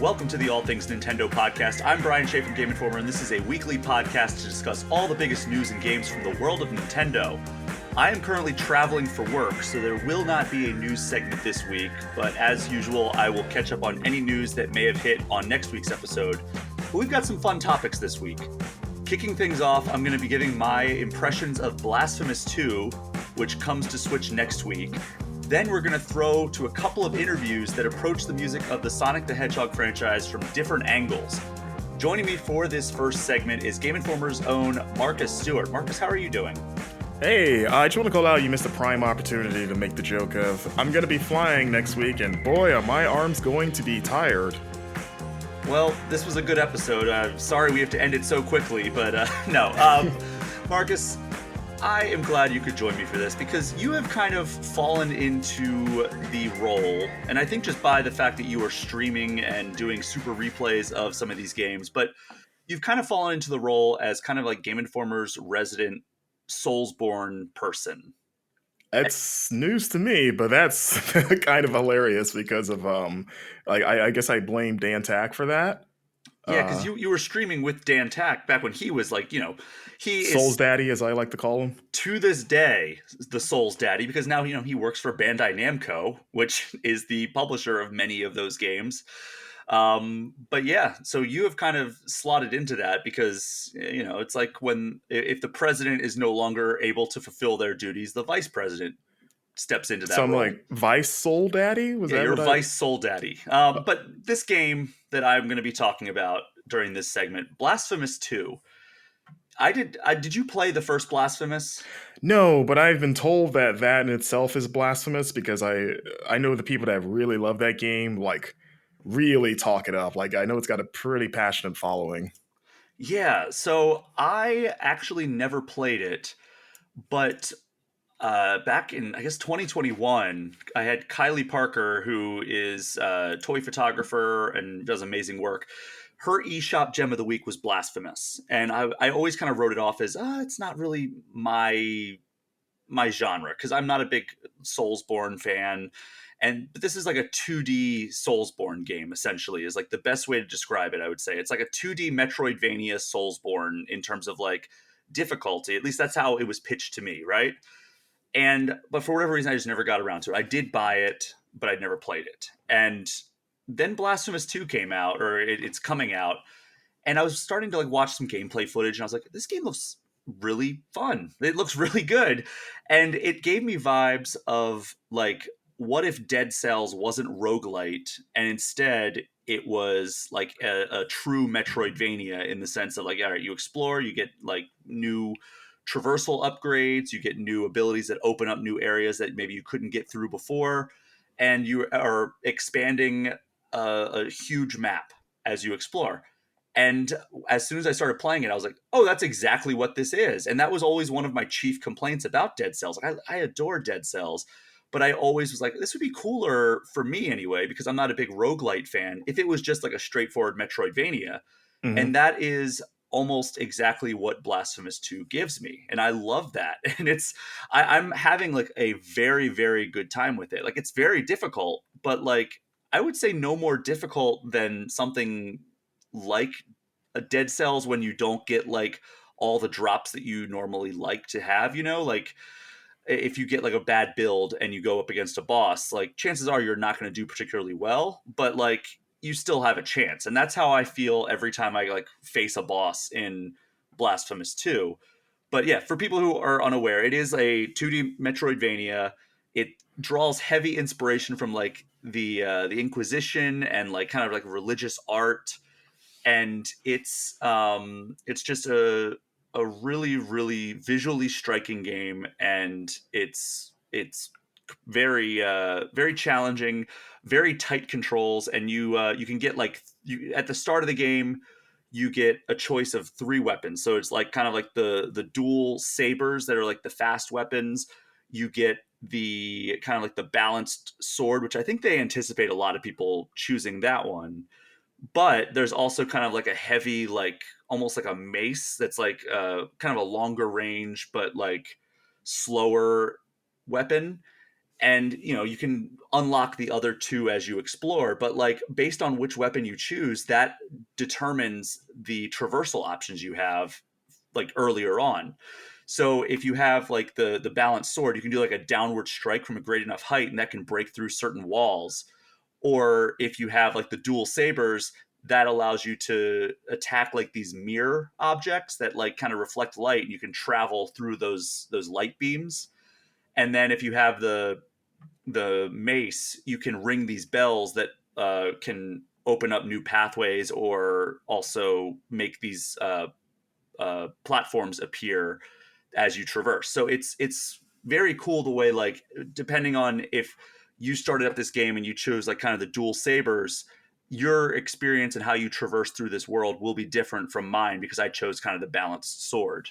Welcome to the All Things Nintendo podcast. I'm Brian Shea from Game Informer, and this is a weekly podcast to discuss all the biggest news and games from the world of Nintendo. I am currently traveling for work, so there will not be a news segment this week, but as usual, I will catch up on any news that may have hit on next week's episode. But we've got some fun topics this week. Kicking things off, I'm going to be giving my impressions of Blasphemous 2, which comes to Switch next week. Then we're going to throw to a couple of interviews that approach the music of the Sonic the Hedgehog franchise from different angles. Joining me for this first segment is Game Informer's own Marcus Stewart. Marcus, how are you doing? Hey, I just want to call out you missed a prime opportunity to make the joke of, I'm going to be flying next week, and boy, are my arms going to be tired. Well, this was a good episode. Sorry we have to end it so quickly, but no. Marcus, I am glad you could join me for this because you have kind of fallen into the role, and I think just by the fact that you are streaming and doing super replays of some of these games, but you've kind of fallen into the role as kind of like Game Informer's resident Soulsborne person. It's news to me, but that's kind of hilarious because of I guess I blame Dan Tack for that. Yeah, because you were streaming with Dan Tack back when he was like, he Souls is Daddy, as I like to call him. to this day the Souls Daddy, because now he works for Bandai Namco, which is the publisher of many of those games. But yeah, so you have kind of slotted into that because it's like if the president is no longer able to fulfill their duties, the vice president steps into that So I'm role. like, Vice Soul Daddy? You're Vice Soul Daddy. But this game that I'm going to be talking about during this segment, Blasphemous 2. Did you play the first Blasphemous? No, but I've been told that in itself is blasphemous because I know the people that really love that game, like, really talk it up. Like, I know it's got a pretty passionate following. Yeah, so I actually never played it, but back in, I guess, 2021, I had Kylie Parker, who is a toy photographer and does amazing work. Her eShop gem of the week was Blasphemous, and I always kind of wrote it off as, it's not really my genre, because I'm not a big Soulsborne fan. But this is like a 2D Soulsborne game, essentially, is like the best way to describe it, I would say. It's like a 2D Metroidvania Soulsborne in terms of like difficulty. At least that's how it was pitched to me, right? But for whatever reason, I just never got around to it. I did buy it, but I'd never played it. And then Blasphemous 2 came out, or it's coming out, and I was starting to like watch some gameplay footage, and I was like, this game looks really fun. It looks really good. And it gave me vibes of like, what if Dead Cells wasn't roguelite and instead it was like a true Metroidvania, in the sense of like, all right, you explore, you get like new traversal upgrades, you get new abilities that open up new areas that maybe you couldn't get through before, and you are expanding a huge map as you explore. And as soon as I started playing it, I was like, oh, that's exactly what this is. And that was always one of my chief complaints about Dead Cells. Like, I adore Dead Cells, but I always was like, this would be cooler for me anyway, because I'm not a big roguelite fan, if it was just like a straightforward Metroidvania. Mm-hmm. And that is almost exactly what Blasphemous 2 gives me. And I love that. And I'm having like a very, very good time with it. Like, it's very difficult, but like, I would say no more difficult than something like a Dead Cells, when you don't get like all the drops that you normally like to have, like if you get like a bad build and you go up against a boss, like chances are you're not going to do particularly well, but like you still have a chance. And that's how I feel every time I like face a boss in Blasphemous 2. But yeah, for people who are unaware, it is a 2D Metroidvania. It draws heavy inspiration from like the Inquisition and like kind of like religious art, and it's just a really, really visually striking game, and it's very very challenging, very tight controls, and you can get like, at the start of the game you get a choice of 3 weapons. So it's like kind of like the dual sabers that are like the fast weapons. You get the kind of like the balanced sword, which I think they anticipate a lot of people choosing that one. But there's also kind of like a heavy, like almost like a mace that's like kind of a longer range, but like slower weapon. and you can unlock the other two as you explore, but like based on which weapon you choose, that determines the traversal options you have like earlier on. So if you have like the balanced sword, you can do like a downward strike from a great enough height, and that can break through certain walls. Or if you have like the dual sabers, that allows you to attack like these mirror objects that like kind of reflect light, and you can travel through those light beams. And then if you have the mace, you can ring these bells that can open up new pathways, or also make these platforms appear as you traverse. So it's very cool the way, like, depending on if you started up this game and you chose like kind of the dual sabers, your experience and how you traverse through this world will be different from mine because I chose kind of the balanced sword.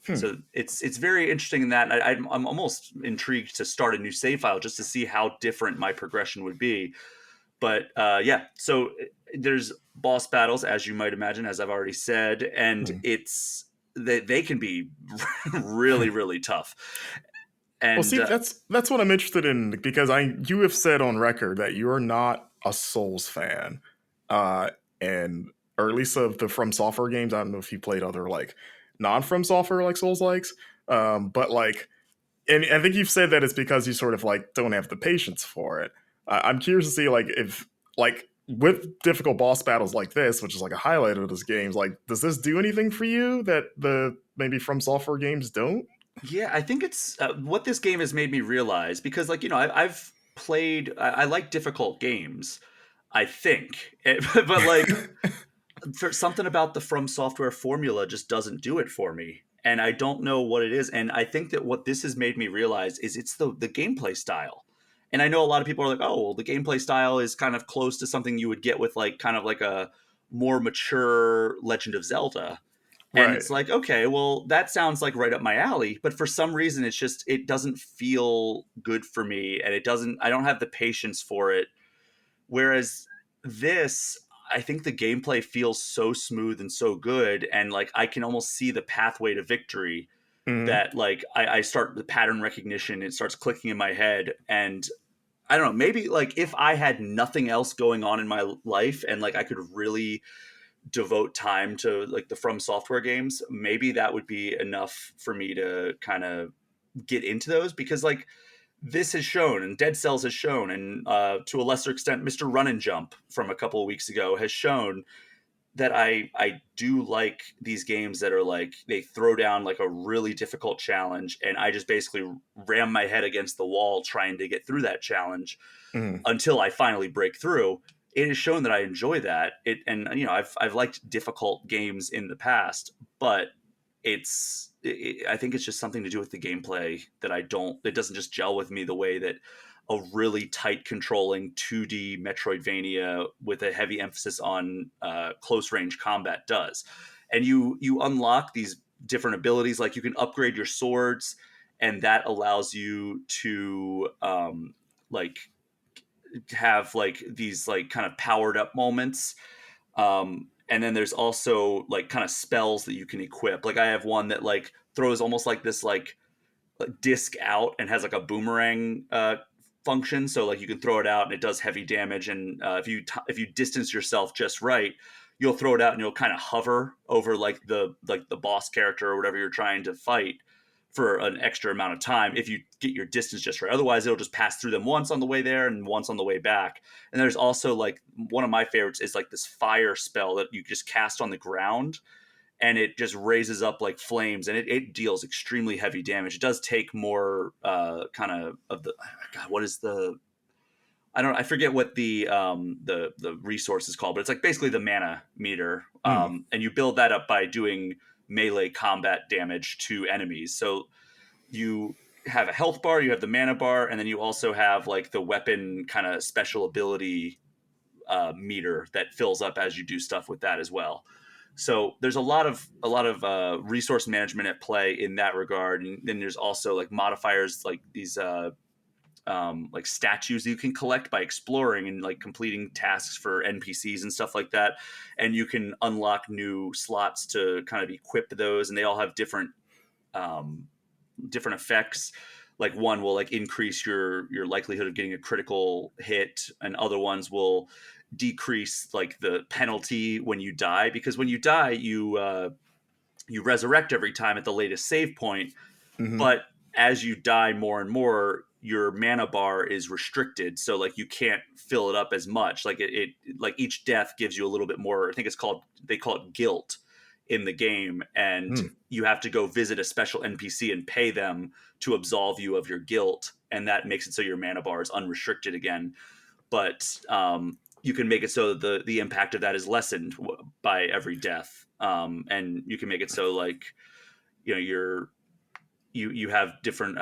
Hmm. So it's very interesting in that. I'm almost intrigued to start a new save file just to see how different my progression would be. But yeah, so there's boss battles, as you might imagine, as I've already said, and Hmm. they can be really really tough. Well, And see, that's what I'm interested in because you have said on record that you are not a Souls fan, uh, and or at least of the From Software games. I don't know if you played other like non From Software like Souls likes, but like, and I think you've said that it's because you sort of like don't have the patience for it. I'm curious to see like if like with difficult boss battles like this, which is like a highlight of this game, like does this do anything for you that the maybe From Software games don't? yeah, I think it's what this game has made me realize, because like I've played, I like difficult games, I think. But like for something about the From Software formula just doesn't do it for me, and I don't know what it is. And I think that what this has made me realize is it's the gameplay style. And I know a lot of people are like, oh well, the gameplay style is kind of close to something you would get with like kind of like a more mature Legend of Zelda. And Right. it's like, okay, well, that sounds like right up my alley, but for some reason it's just, it doesn't feel good for me, and I don't have the patience for it. Whereas this, I think the gameplay feels so smooth and so good, and like I can almost see the pathway to victory, Mhm. that like I start the pattern recognition, it starts clicking in my head. And I don't know, maybe like if I had nothing else going on in my life and like I could really devote time to like the From Software games, maybe that would be enough for me to kind of get into those. Because like this has shown, and Dead Cells has shown, and to a lesser extent, Mr. Run and Jump from a couple of weeks ago has shown that I do like these games that are like they throw down like a really difficult challenge, and I just basically ram my head against the wall trying to get through that challenge Mhm. until I finally break through. It has shown that I enjoy that. And I've liked difficult games in the past, but I think it's just something to do with the gameplay that it doesn't just gel with me the way that a really tight controlling 2D Metroidvania with a heavy emphasis on close range combat does. And you unlock these different abilities, like you can upgrade your swords, and that allows you to like have like these like kind of powered up moments. And then there's also like kind of spells that you can equip. Like I have one that like throws almost like this like disc out and has like a boomerang function. So like you can throw it out and it does heavy damage. And if you distance yourself just right, you'll throw it out and you'll kind of hover over like the boss character or whatever you're trying to fight for an extra amount of time if you get your distance just right. Otherwise, it'll just pass through them once on the way there and once on the way back. And there's also like one of my favorites is like this fire spell that you just cast on the ground, and it just raises up like flames, and it deals extremely heavy damage. It does take more kind of the, God, what is the, I forget what the resource is called, but it's like basically the mana meter. Mhm. And you build that up by doing melee combat damage to enemies. So you have a health bar, you have the mana bar, and then you also have like the weapon kind of special ability meter that fills up as you do stuff with that as well. So there's a lot of resource management at play in that regard. And then there's also like modifiers, like these like statues that you can collect by exploring and like completing tasks for NPCs and stuff like that. And you can unlock new slots to kind of equip those, and they all have different different effects. like one will like increase your likelihood of getting a critical hit, and other ones will decrease like the penalty when you die, because when you die you resurrect every time at the latest save point, Hmm. but as you die more and more, your mana bar is restricted, so like you can't fill it up as much. Like it like each death gives you a little bit more. I think it's called, they call it guilt in the game, and Mm. you have to go visit a special NPC and pay them to absolve you of your guilt, and that makes it so your mana bar is unrestricted again. But you can make it so the impact of that is lessened by every death, and you can make it so like you're you have different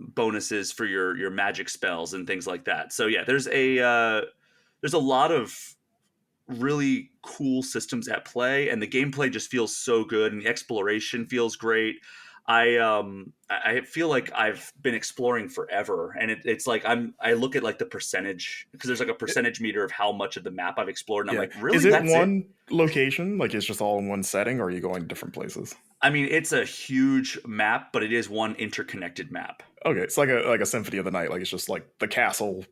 bonuses for your magic spells and things like that. So yeah, there's a lot of really cool systems at play, and the gameplay just feels so good, and the exploration feels great. I feel like I've been exploring forever, and it's like I look at like the percentage, because there's like a percentage meter of how much of the map I've explored, and I'm Yeah. like, Is really, it that's it? one location? Like it's just all in one setting, or are you going to different places? I mean, it's a huge map, but it is one interconnected map. Okay, it's like a Symphony of the Night. Like it's just like the castle.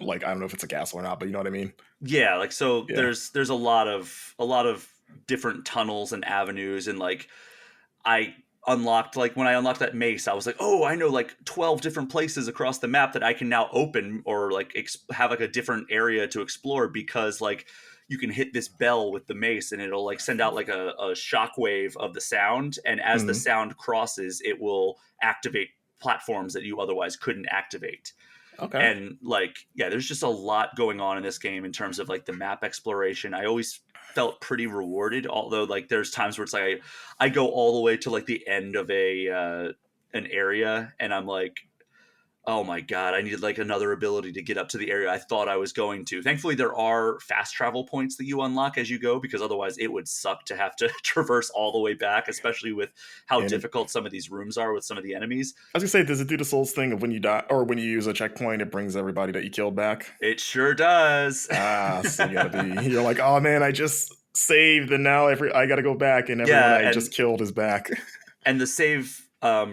Like I don't know if it's a castle or not, but you know what I mean. Yeah, like so Yeah. there's a lot of different tunnels and avenues, and like I unlocked, like when I unlocked that mace, I was like, "Oh, I know like 12 different places across the map that I can now open, or like have like a different area to explore, because like you can hit this bell with the mace and it'll like send out like a shockwave of the sound, and as the Hmm. sound crosses, it will activate platforms that you otherwise couldn't activate. Okay. And like yeah, there's just a lot going on in this game in terms of like the map exploration. I always felt pretty rewarded, although like there's times where it's like I go all the way to like the end of a an area, and I'm like, oh my god, I needed like another ability to get up to the area I thought I was going to. Thankfully, there are fast travel points that you unlock as you go, because otherwise it would suck to have to traverse all the way back, especially with how And difficult some of these rooms are with some of the enemies. I was gonna say, does it do the Souls thing of when you die or when you use a checkpoint, it brings everybody that you killed back? It sure does. Ah, so you gotta be. You're like, oh man, I just saved, and now I gotta go back, and everyone Yeah, I just and killed is back. the save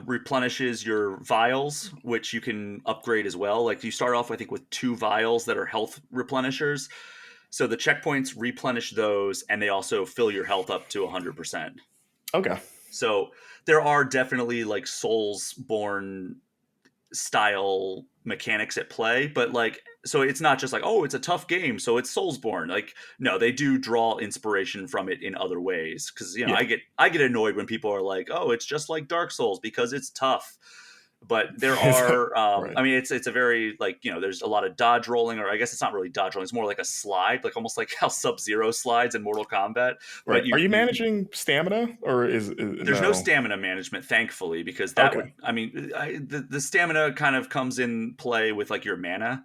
replenishes your vials, which you can upgrade as well. Like you start off, I think, with two vials that are health replenishers. So the checkpoints replenish those, and they also fill your health up to 100%. Okay. So there are definitely like Souls-born style mechanics at play, but like so it's not just like, oh, it's a tough game so it's Soulsborne. Like no, they do draw inspiration from it in other ways, because Yeah. I get annoyed when people are like, oh, it's just like Dark Souls because it's tough. But there Is that are right? I mean, it's a very like, there's a lot of dodge rolling, or I guess it's not really dodge rolling, it's more like a slide, like almost like how Sub-Zero slides in Mortal Kombat. Right. But Are you you managing stamina, or there's no no? stamina management, thankfully, because that Okay. would, I mean, the stamina kind of comes in play with like your mana.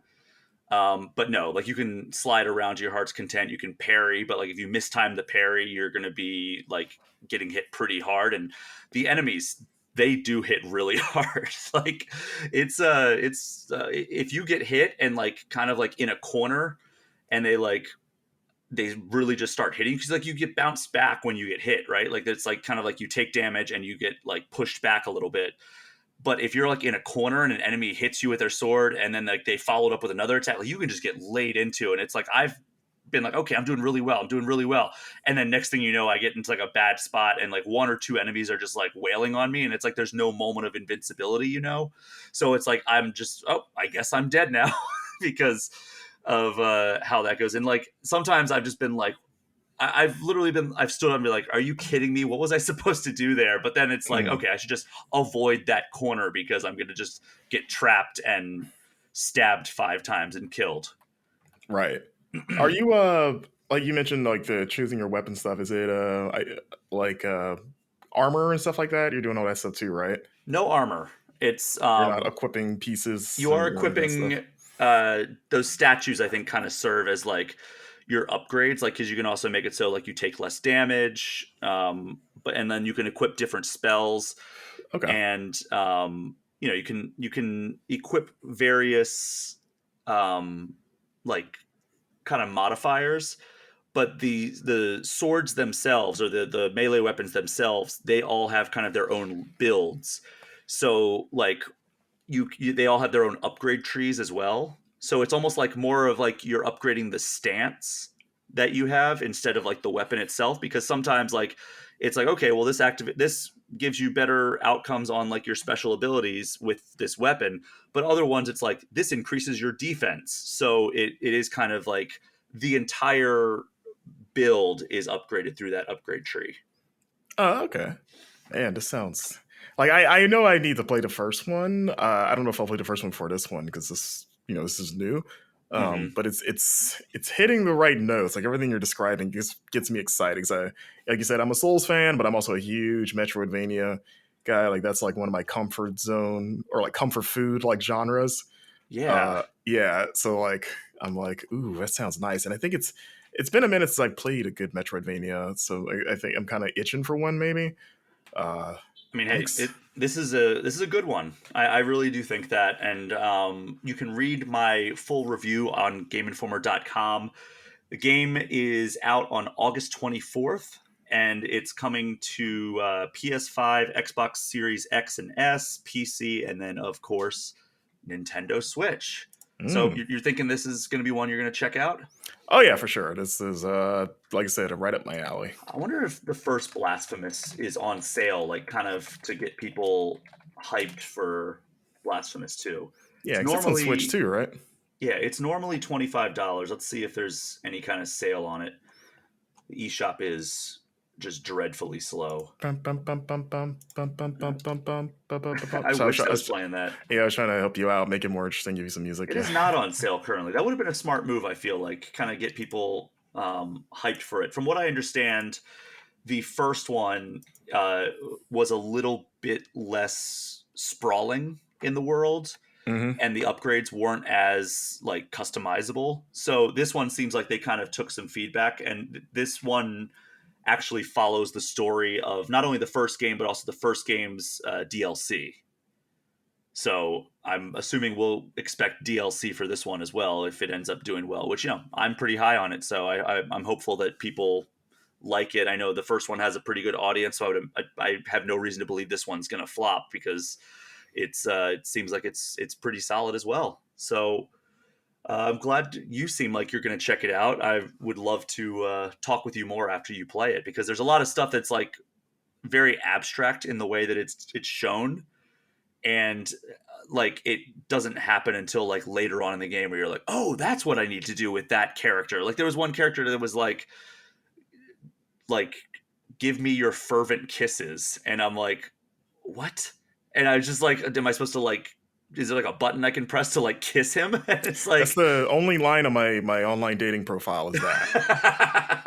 But no, like you can slide around to your heart's content. You can parry, but like if you mistime the parry, you're going to be like getting hit pretty hard. And the enemies, they do hit really hard. Like if you get hit and like kind of like in a corner, and they really just start hitting, because like you get bounced back when you get hit, right? Like it's like kind of like you take damage and you get like pushed back a little bit. But if you're like in a corner and an enemy hits you with their sword, and then like they followed up with another attack, like you can just get laid into. And it's like I've been like, okay, I'm doing really well, and then next thing you know, I get into like a bad spot, and like one or two enemies are just like wailing on me, and it's like there's no moment of invincibility. So it's like I'm just, oh, I guess I'm dead now because of how that goes. And like sometimes I've just been like, I've stood up and be like, are you kidding me? What was I supposed to do there? But then it's like, Mm, okay, I should just avoid that corner, because I'm going to just get trapped and stabbed 5 times and killed. right. Are you like you mentioned like the choosing your weapon stuff? Is it like armor and stuff like that? You're doing all that stuff too, right? No armor. It's You're not equipping pieces you are or any of that stuff. equipping those statues, I think, kind of serve as like your upgrades, like because you can also make it so like you take less damage, but and then you can equip different spells, Okay. and you can equip various like kind of modifiers. But the swords themselves, or the melee weapons themselves, they all have kind of their own builds. So like they all have their own upgrade trees as well. So it's almost like more of like you're upgrading the stance that you have instead of like the weapon itself, because sometimes like it's like, okay, well, this gives you better outcomes on like your special abilities with this weapon, but other ones it's like this increases your defense. So it is kind of like the entire build is upgraded through that upgrade tree. Oh, okay. Man, this sounds like I know I need to play the first one. I don't know if I'll play the first one for this one because this is new. Hmm. But it's hitting the right notes. Like everything you're describing gets me excited. 'Cause like you said, I'm a Souls fan, but I'm also a huge Metroidvania guy. Like that's like one of my comfort zone or like comfort food like genres. Yeah. Yeah. So like I'm like, ooh, that sounds nice. And I think it's been a minute since I played a good Metroidvania. So I think I'm kind of itching for one maybe. Uh, I mean, I'm hey, ex- this is a good one. I really do think that, and you can read my full review on GameInformer.com. The game is out on August 24th, and it's coming to PS5, Xbox Series X and S, PC, and then of course Nintendo Switch. So mm. you're thinking this is going to be one you're going to check out? Oh yeah, for sure. This is like I said, right up my alley. I wonder if the first Blasphemous is on sale, like kind of to get people hyped for Blasphemous 2. Yeah, It's because that's on Switch normally, too, right? yeah, it's normally $25. Let's see if there's any kind of sale on it. The eShop is just dreadfully slow. Bum, bum, bum, bum, bum, bum, bum, bum, bum, bum, bum, bum, bum. I So wish I was playing that. yeah, I was trying to help you out, make it more interesting, give you some music. It Yeah. is not on sale currently. That would have been a smart move, I feel like, kind of get people hyped for it. From what I understand, the first one uh, was a little bit less sprawling in the world, Hmm. and the upgrades weren't as like customizable. So this one seems like they kind of took some feedback, and this one actually follows the story of not only the first game but also the first game's DLC. So I'm assuming we'll expect DLC for this one as well if it ends up doing well, which I'm pretty high on it. So I'm hopeful that people like it. I know the first one has a pretty good audience, so I have no reason to believe this one's going to flop because it seems like it's pretty solid as well. So I'm glad you seem like you're going to check it out. I would love to talk with you more after you play it because there's a lot of stuff that's like very abstract in the way that it's shown, and like it doesn't happen until like later on in the game where you're like, oh, that's what I need to do with that character. Like there was one character that was like give me your fervent kisses, and I'm like, what? And I was just like, am I supposed to like, is there like a button I can press to like kiss him? And it's That's like the only line on my online dating profile is that.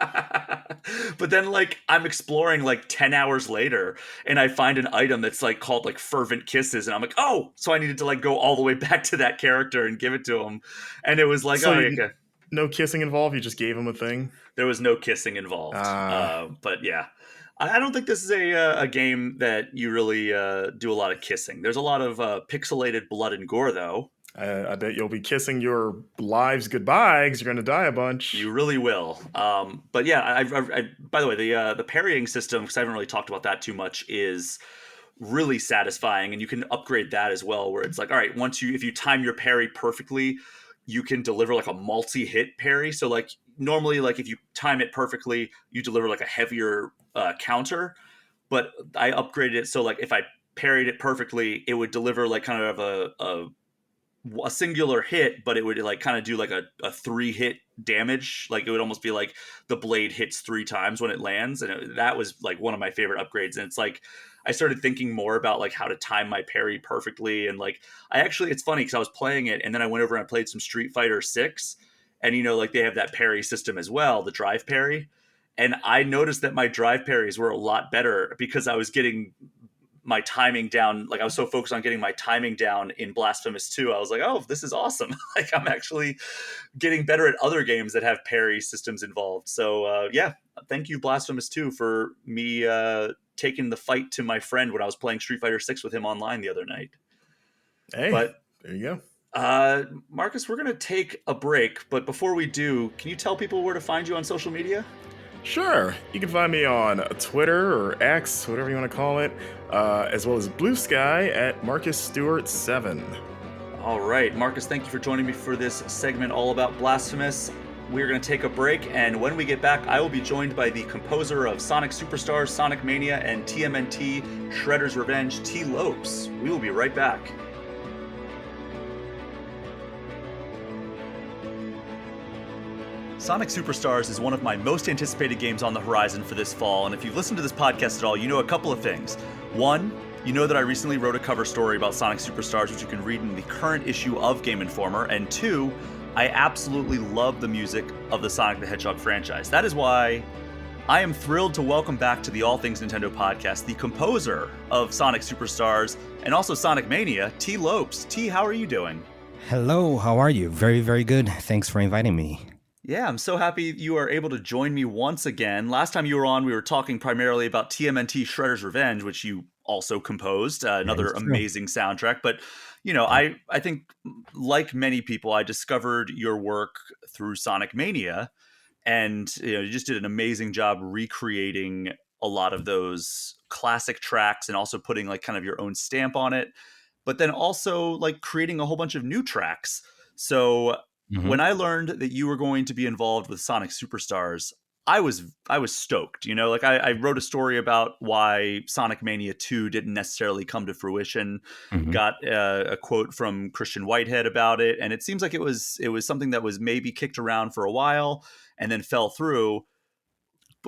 but then like I'm exploring like 10 hours later and I find an item that's like called like fervent kisses, and I'm like, oh, so I needed to like go all the way back to that character and give it to him. And it was like, So oh, you, okay. no kissing involved. You just gave him a thing. There was no kissing involved. Uh, But yeah, I don't think this is a game that you really do a lot of kissing. There's a lot of pixelated blood and gore, though. I bet you'll be kissing your lives goodbye because you're going to die a You bunch. really will. But yeah, by the way, the parrying system, because I haven't really talked about that too much, is really satisfying, and you can upgrade that as well. Where it's like, all right, if you time your parry perfectly, you can deliver like a multi-hit parry. So like normally, like if you time it perfectly, you deliver like a heavier counter. But I upgraded it so like if I parried it perfectly, it would deliver like kind of a singular hit, but it would like kind of do like a three hit damage. Like it would almost be like the blade hits three times when it lands. And that was like one of my favorite upgrades. And it's like, I started thinking more about like how to time my parry perfectly. And like, it's funny because I was playing it and then I went over and I played some Street Fighter 6. And like they have that parry system as well, the drive parry. And I noticed that my drive parries were a lot better because I was getting my timing down. Like I was so focused on getting my timing down in Blasphemous 2. I was like, oh, this is awesome. Like I'm actually getting better at other games that have parry systems involved. So yeah, thank you Blasphemous 2 for me taking the fight to my friend when I was playing Street Fighter 6 with him online the other night. Hey, But there you go. Marcus, we're going to take a break, but before we do, can you tell people where to find you on social media? Sure. You can find me on Twitter or X, whatever you want to call it, as well as Blue Sky at Marcus Stewart 7. All right, Marcus, thank you for joining me for this segment all about Blasphemous. We're going to take a break, and when we get back, I will be joined by the composer of Sonic Superstars, Sonic Mania, and TMNT Shredder's Revenge, T. Lopes. We will be right back. Sonic Superstars is one of my most anticipated games on the horizon for this fall, and if you've listened to this podcast at all, you know a couple of things. One, you know that I recently wrote a cover story about Sonic Superstars, which you can read in the current issue of Game Informer, and two, I absolutely love the music of the Sonic the Hedgehog franchise. That is why I am thrilled to welcome back to the All Things Nintendo podcast the composer of Sonic Superstars and also Sonic Mania, T. Lopes. T, how are you doing? Hello, how are you? Very, very good. Thanks for inviting me. Yeah, I'm so happy you are able to join me once again. Last time you were on, we were talking primarily about TMNT Shredder's Revenge, which you also composed, another amazing soundtrack. But, you know, I think, like many people, I discovered your work through Sonic Mania. And, you know, you just did an amazing job recreating a lot of those classic tracks and also putting like kind of your own stamp on it. But then also like creating a whole bunch of new tracks. So when I learned that you were going to be involved with Sonic Superstars, I was stoked. You know, like I wrote a story about why Sonic Mania 2 didn't necessarily come to fruition. Got a quote from Christian Whitehead about it, and it seems like it was something that was maybe kicked around for a while and then fell through.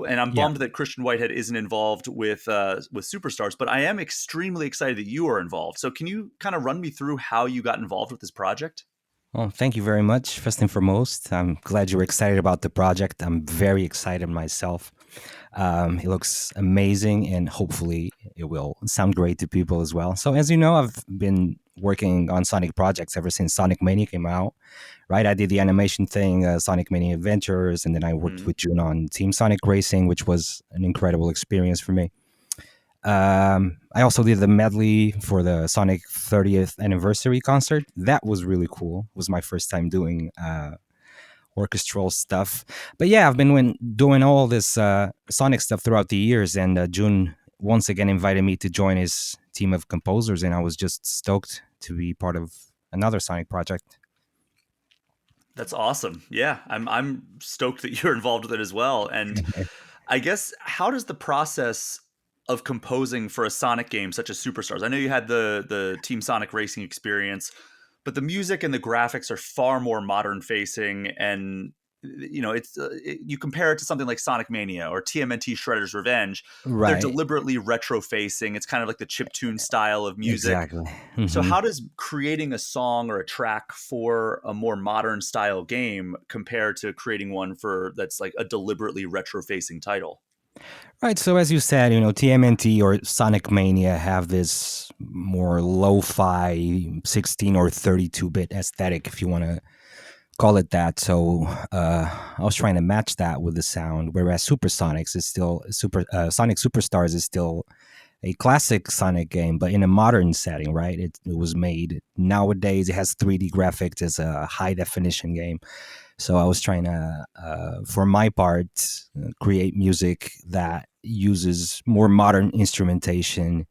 And I'm bummed that Christian Whitehead isn't involved with Superstars, but I am extremely excited that you are involved. So can you kind of run me through how you got involved with this project? Well, thank you very much. First and foremost, I'm glad you're excited about the project. I'm very excited myself. It looks amazing, and hopefully it will sound great to people as well. So as you know, I've been working on Sonic projects ever since Sonic Mania came out, right? I did the animation thing, Sonic Mania Adventures, and then I worked with June on Team Sonic Racing, which was an incredible experience for me. I also did the medley for the Sonic 30th anniversary concert. That was really cool. It was my first time doing orchestral stuff. But yeah, I've been doing all this Sonic stuff throughout the years, and June once again invited me to join his team of composers, and I was just stoked to be part of another Sonic project. That's awesome. Yeah, I'm stoked that you're involved with it as well. And I guess, how does the process of composing for a Sonic game such as Superstars? I know you had the Team Sonic Racing experience, but the music and the graphics are far more modern facing, and you know, you compare it to something like Sonic Mania or TMNT Shredder's Revenge. Right. They're deliberately retro facing. It's kind of like the chiptune style of music. Exactly. So how does creating a song or a track for a more modern style game compare to creating one that's like a deliberately retro facing title? Right, so as you said, you know, TMNT or Sonic Mania have this more lo-fi 16 or 32-bit aesthetic, if you want to call it that. So I was trying to match that with the sound, whereas Sonic Superstars is still a classic Sonic game, but in a modern setting, right? It was made nowadays. It has 3D graphics. It's a high definition game. So I was trying to, for my part, create music that uses more modern instrumentation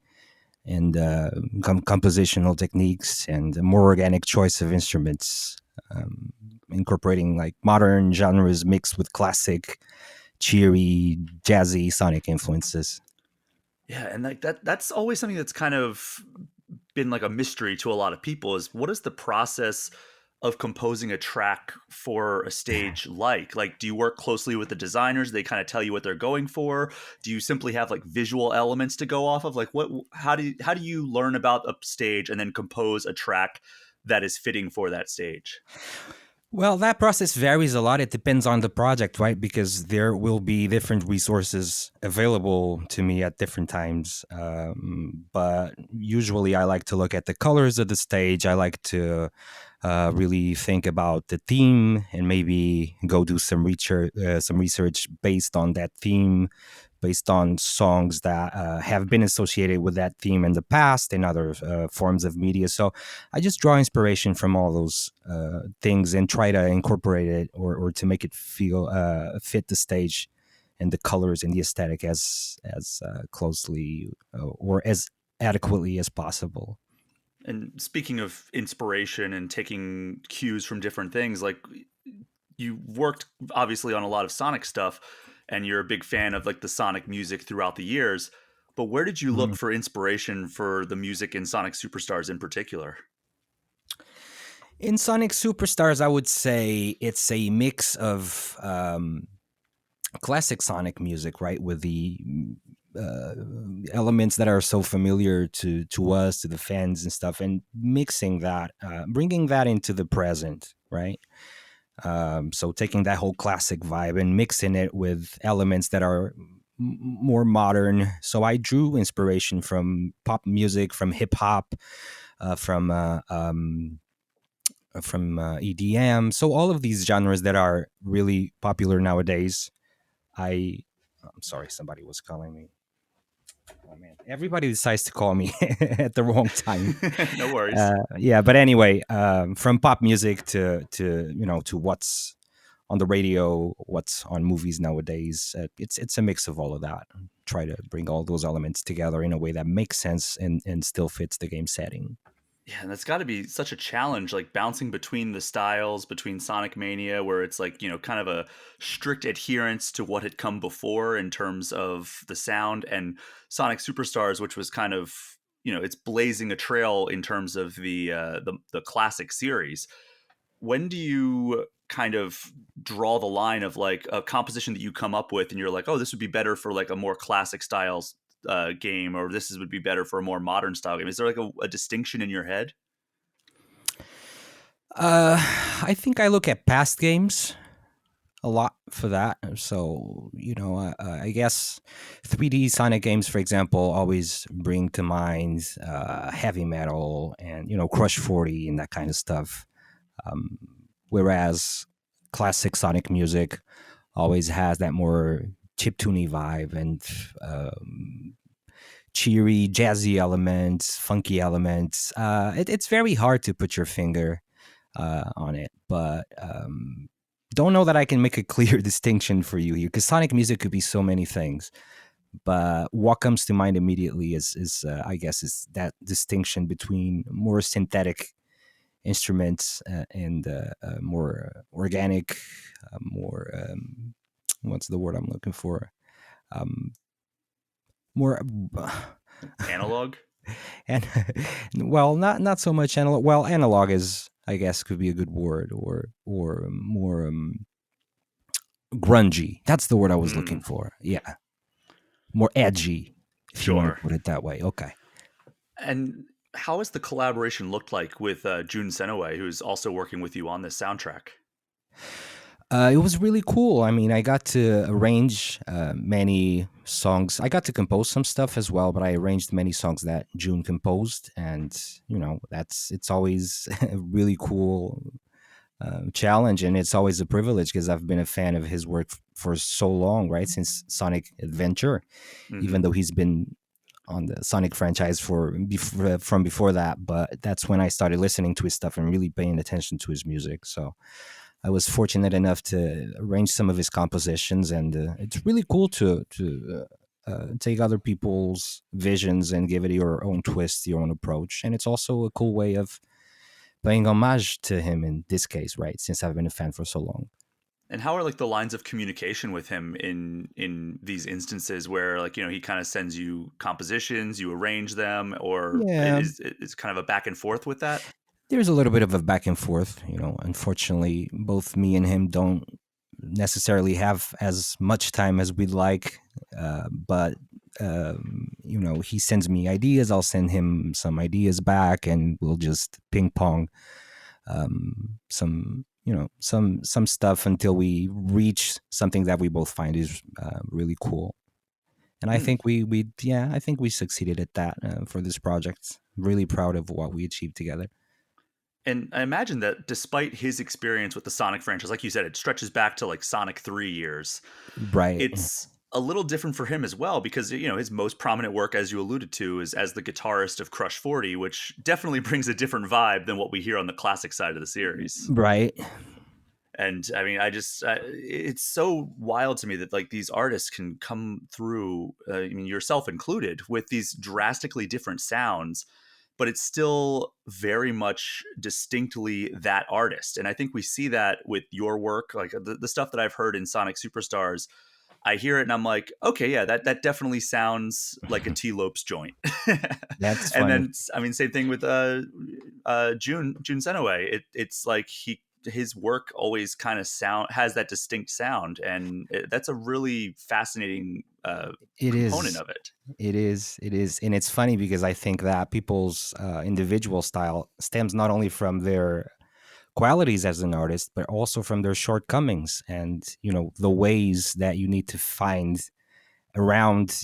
and compositional techniques and a more organic choice of instruments, incorporating like modern genres mixed with classic, cheery, jazzy Sonic influences. Yeah, and like that's always something that's kind of been like a mystery to a lot of people, is what is the process of composing a track for a stage like? Like, do you work closely with the designers? They kind of tell you what they're going for? Do you simply have like visual elements to go off of? Like, how do you learn about a stage and then compose a track that is fitting for that stage? Well, that process varies a lot. It depends on the project, right? Because there will be different resources available to me at different times. But usually I like to look at the colors of the stage. I like to really think about the theme and maybe go do some research based on that theme, based on songs that have been associated with that theme in the past and other forms of media. So I just draw inspiration from all those things and try to incorporate it or to make it feel fit the stage and the colors and the aesthetic as closely or as adequately as possible. And speaking of inspiration and taking cues from different things, like you worked obviously on a lot of Sonic stuff, and you're a big fan of like the Sonic music throughout the years. But where did you look Mhm. for inspiration for the music in Sonic Superstars in particular? In Sonic Superstars, I would say it's a mix of classic Sonic music, right, with the uh, elements that are so familiar to us, to the fans and stuff, and mixing that, bringing that into the present, right. So taking that whole classic vibe and mixing it with elements that are more modern. So I drew inspiration from pop music, from hip hop, from EDM. So all of these genres that are really popular nowadays. I'm sorry, somebody was calling me. Oh man, everybody decides to call me at the wrong time. No worries. Yeah, but anyway, from pop music to to what's on the radio, what's on movies nowadays. It's a mix of all of that. Try to bring all those elements together in a way that makes sense and still fits the game setting. Yeah, and that's got to be such a challenge, like bouncing between the styles, between Sonic Mania, where it's like, kind of a strict adherence to what had come before in terms of the sound, and Sonic Superstars, which was kind of, it's blazing a trail in terms of the classic series. When do you kind of draw the line of like a composition that you come up with and you're like, oh, this would be better for like a more classic styles game, or would be better for a more modern style game? Is there like a distinction in your head? Uh, I think I look at past games a lot for that. So, I guess 3D Sonic games, for example, always bring to mind heavy metal and, Crush 40 and that kind of stuff. Um, Whereas classic Sonic music always has that more chiptune vibe and cheery, jazzy elements, funky elements. It's very hard to put your finger on it, but don't know that I can make a clear distinction for you here because Sonic music could be so many things. But what comes to mind immediately is I guess is that distinction between more synthetic instruments and more organic, more what's the word I'm looking for? Um, More Analog? and well, not so much analog. Well, analog is, I guess, could be a good word, or more grungy. That's the word I was looking Mm, for. Yeah, more edgy, if you want to sure. put it that way. Okay. And how has the collaboration looked like with Jun Senoway, who's also working with you on this soundtrack? It was really cool. I mean, I got to arrange many songs. I got to compose some stuff as well, but I arranged many songs that June composed, and it's always a really cool challenge, and it's always a privilege because I've been a fan of his work for so long, right? Since Sonic Adventure, Hmm. even though he's been on the Sonic franchise from before that, but that's when I started listening to his stuff and really paying attention to his music. So I was fortunate enough to arrange some of his compositions, and it's really cool to take other people's visions and give it your own twist, your own approach. And it's also a cool way of paying homage to him in this case, right? Since I've been a fan for so long. And how are like the lines of communication with him in these instances where, like, he kind of sends you compositions, you arrange them, or Yeah, is kind of a back and forth with that? there's a little bit of a back and forth. Unfortunately, both me and him don't necessarily have as much time as we'd like, but he sends me ideas. I'll send him some ideas back, and we'll just ping pong some stuff until we reach something that we both find is really cool. And I Hmm. think I think we succeeded at that for this project. Really proud of what we achieved together. And I imagine that despite his experience with the Sonic franchise, like you said, it stretches back to like Sonic 3 years. Right. It's a little different for him as well because, his most prominent work, as you alluded to, is as the guitarist of Crush 40, which definitely brings a different vibe than what we hear on the classic side of the series. Right. And I mean, it's so wild to me that like these artists can come through, I mean, yourself included, with these drastically different sounds, but it's still very much distinctly that artist. And I think we see that with your work, like the stuff that I've heard in Sonic Superstars. I hear it and I'm like, okay, yeah, that definitely sounds like a T Lopes joint. That's And funny. then I mean, same thing with Jun Senoway. It's like his work always kind of has that distinct sound, and that's a really fascinating It component is. of it. It is. It is. And it's funny because I think that people's individual style stems not only from their qualities as an artist, but also from their shortcomings and, the ways that you need to find around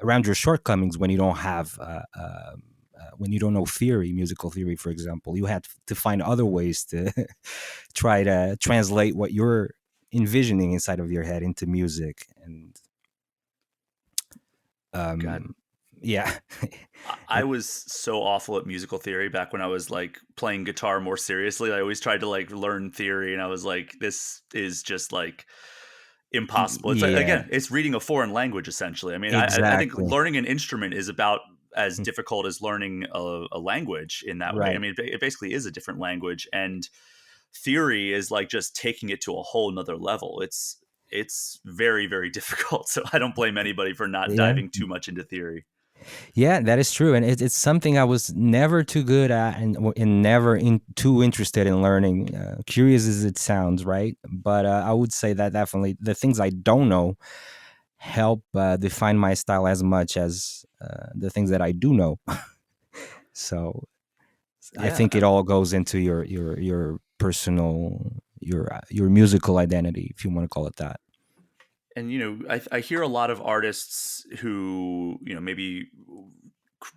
around your shortcomings when you don't have, when you don't know musical theory, for example. You have to find other ways to try to translate what you're envisioning inside of your head into music. And God, yeah. I was so awful at musical theory back when I was like playing guitar more seriously. I always tried to like learn theory, and I was like, this is just like impossible. It's like, Yeah, again, it's reading a foreign language essentially. I mean, I think exactly. learning an instrument is about as difficult as learning a language in that way. I Right. mean, it basically is a different language, and theory is like just taking it to a whole nother level. It's very, very difficult. So I don't blame anybody for not Yeah. diving too much into theory. Yeah, that is true, and it's something I was never too good at, and never too interested in learning. Curious as it sounds, right? But I would say that definitely the things I don't know help define my style as much as the things that I do know. So I Yeah, think it all goes into your personal your musical identity, if you want to call it that. and I hear a lot of artists who maybe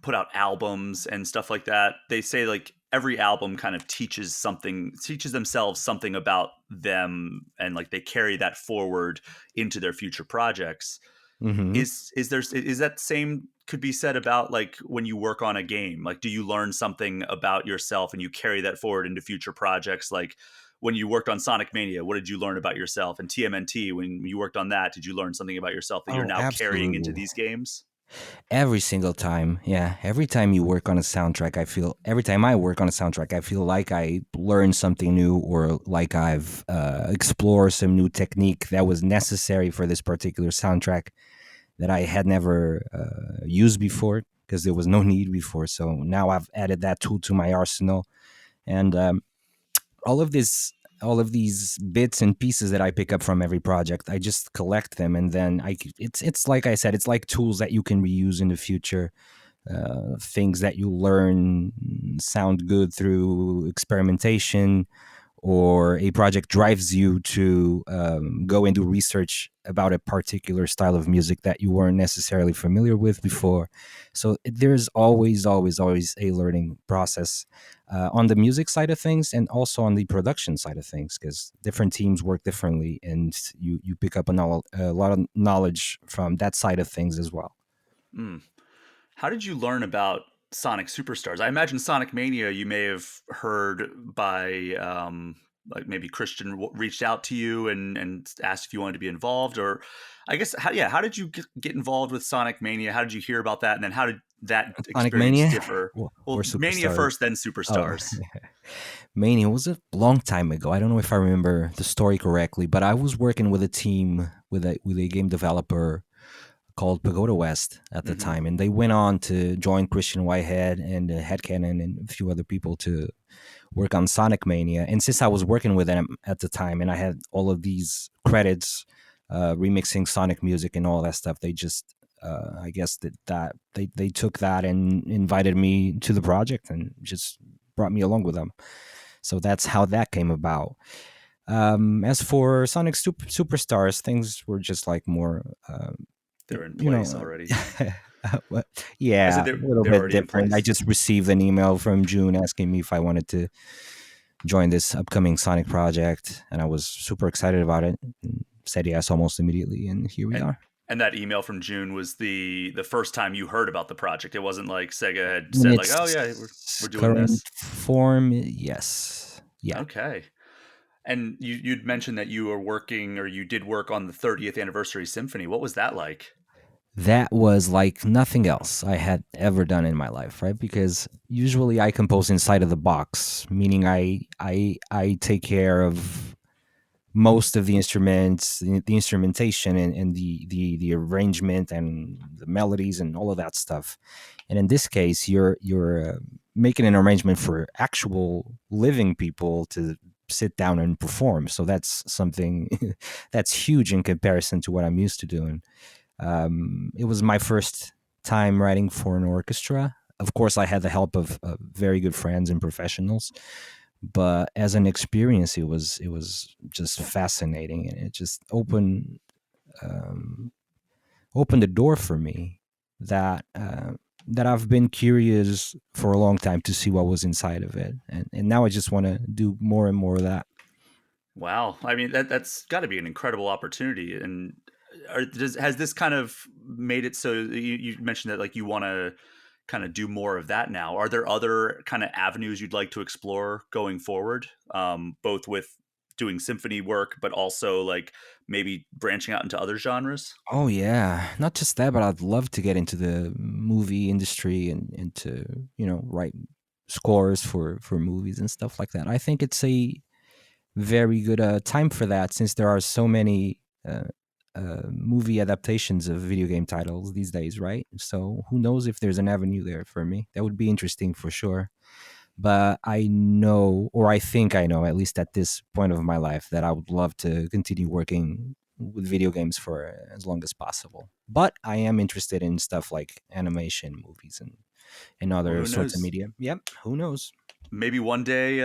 put out albums and stuff like that. They say like every album kind of teaches themselves something about them, and like they carry that forward into their future projects. Hmm. Is that same could be said about like when you work on a game? Like, do you learn something about yourself and you carry that forward into future projects? Like when you worked on Sonic Mania, what did you learn about yourself? And TMNT, when you worked on that, did you learn something about yourself that you're Oh, now carrying into absolutely. these games? Every single time, yeah. Every time you work on a soundtrack, every time I work on a soundtrack, I feel like I learned something new, or like I've explored some new technique that was necessary for this particular soundtrack that I had never used before, because there was no need before. So now I've added that tool to my arsenal, and all of this all of these bits and pieces that I pick up from every project, I just collect them, and then it's like I said, it's like tools that you can reuse in the future. Things that you learn sound good through experimentation, or a project drives you to go and do research about a particular style of music that you weren't necessarily familiar with before. So there's always a learning process on the music side of things, and also on the production side of things, because different teams work differently, and you pick up a lot of knowledge from that side of things as well. Mm. How did you learn about Sonic Superstars? I imagine Sonic Mania you may have heard by like maybe Christian reached out to you and asked if you wanted to be involved, or I guess how did you get involved with Sonic Mania? How did you hear about that, and then how did that Sonic experience Mania differ? or Well, Mania Superstars? first, then Oh, Superstars. Mania was a long time ago. I don't know if I remember the story correctly, but I was working with a team with a game developer called Pagoda West at the Hmm. time, and they went on to join Christian Whitehead and Headcanon and a few other people to work on Sonic Mania. And since I was working with them at the time, and I had all of these credits, remixing Sonic music and all that stuff, they just I guess that they took that and invited me to the project and just brought me along with them. So that's how that came about. As for Sonic Superstars, things were just like more, They're in you place know, already. well, I said yeah, a little they're bit already in different. I place. just received an email from June asking me if I wanted to join this upcoming Sonic project, and I was super excited about it. And said yes almost immediately, and here we And are. and that email from June was the first time you heard about the project. It wasn't like Sega had In said like, "Oh yeah, we're its we're doing current this." form, yes, yeah. Okay. And you'd mentioned that you were working, or you did work on the 30th anniversary symphony. What was that like? That was like nothing else I had ever done in my life, right? Because usually I compose inside of the box, meaning I take care of most of the instruments, the instrumentation, and the arrangement and the melodies and all of that stuff. And in this case, you're making an arrangement for actual living people to sit down and perform. So that's something that's huge in comparison to what I'm used to doing. It was my first time writing for an orchestra. Of course, I had the help of very good friends and professionals, but as an experience, it was just fascinating, and it just um, opened the door for me that that I've been curious for a long time to see what was inside of it, and now I just want to do more and more of that. Wow. I mean, that's got to be an incredible opportunity. And has this kind of made it so you mentioned that like you want to kind of do more of that now? Are there other kind of avenues you'd like to explore going forward, both with doing symphony work, but also like maybe branching out into other genres? Oh yeah, not just that, but I'd love to get into the movie industry and to write scores for movies and stuff like that. I think it's a very good time for that, since there are so many movie adaptations of video game titles these days, right? So who knows if there's an avenue there for me? That would be interesting for sure. But I know, or I think I know, at least at this point of my life, that I would love to continue working with video games for as long as possible. But I am interested in stuff like animation, movies, and Well, other who sorts of knows? media. Yep, who knows? Maybe one day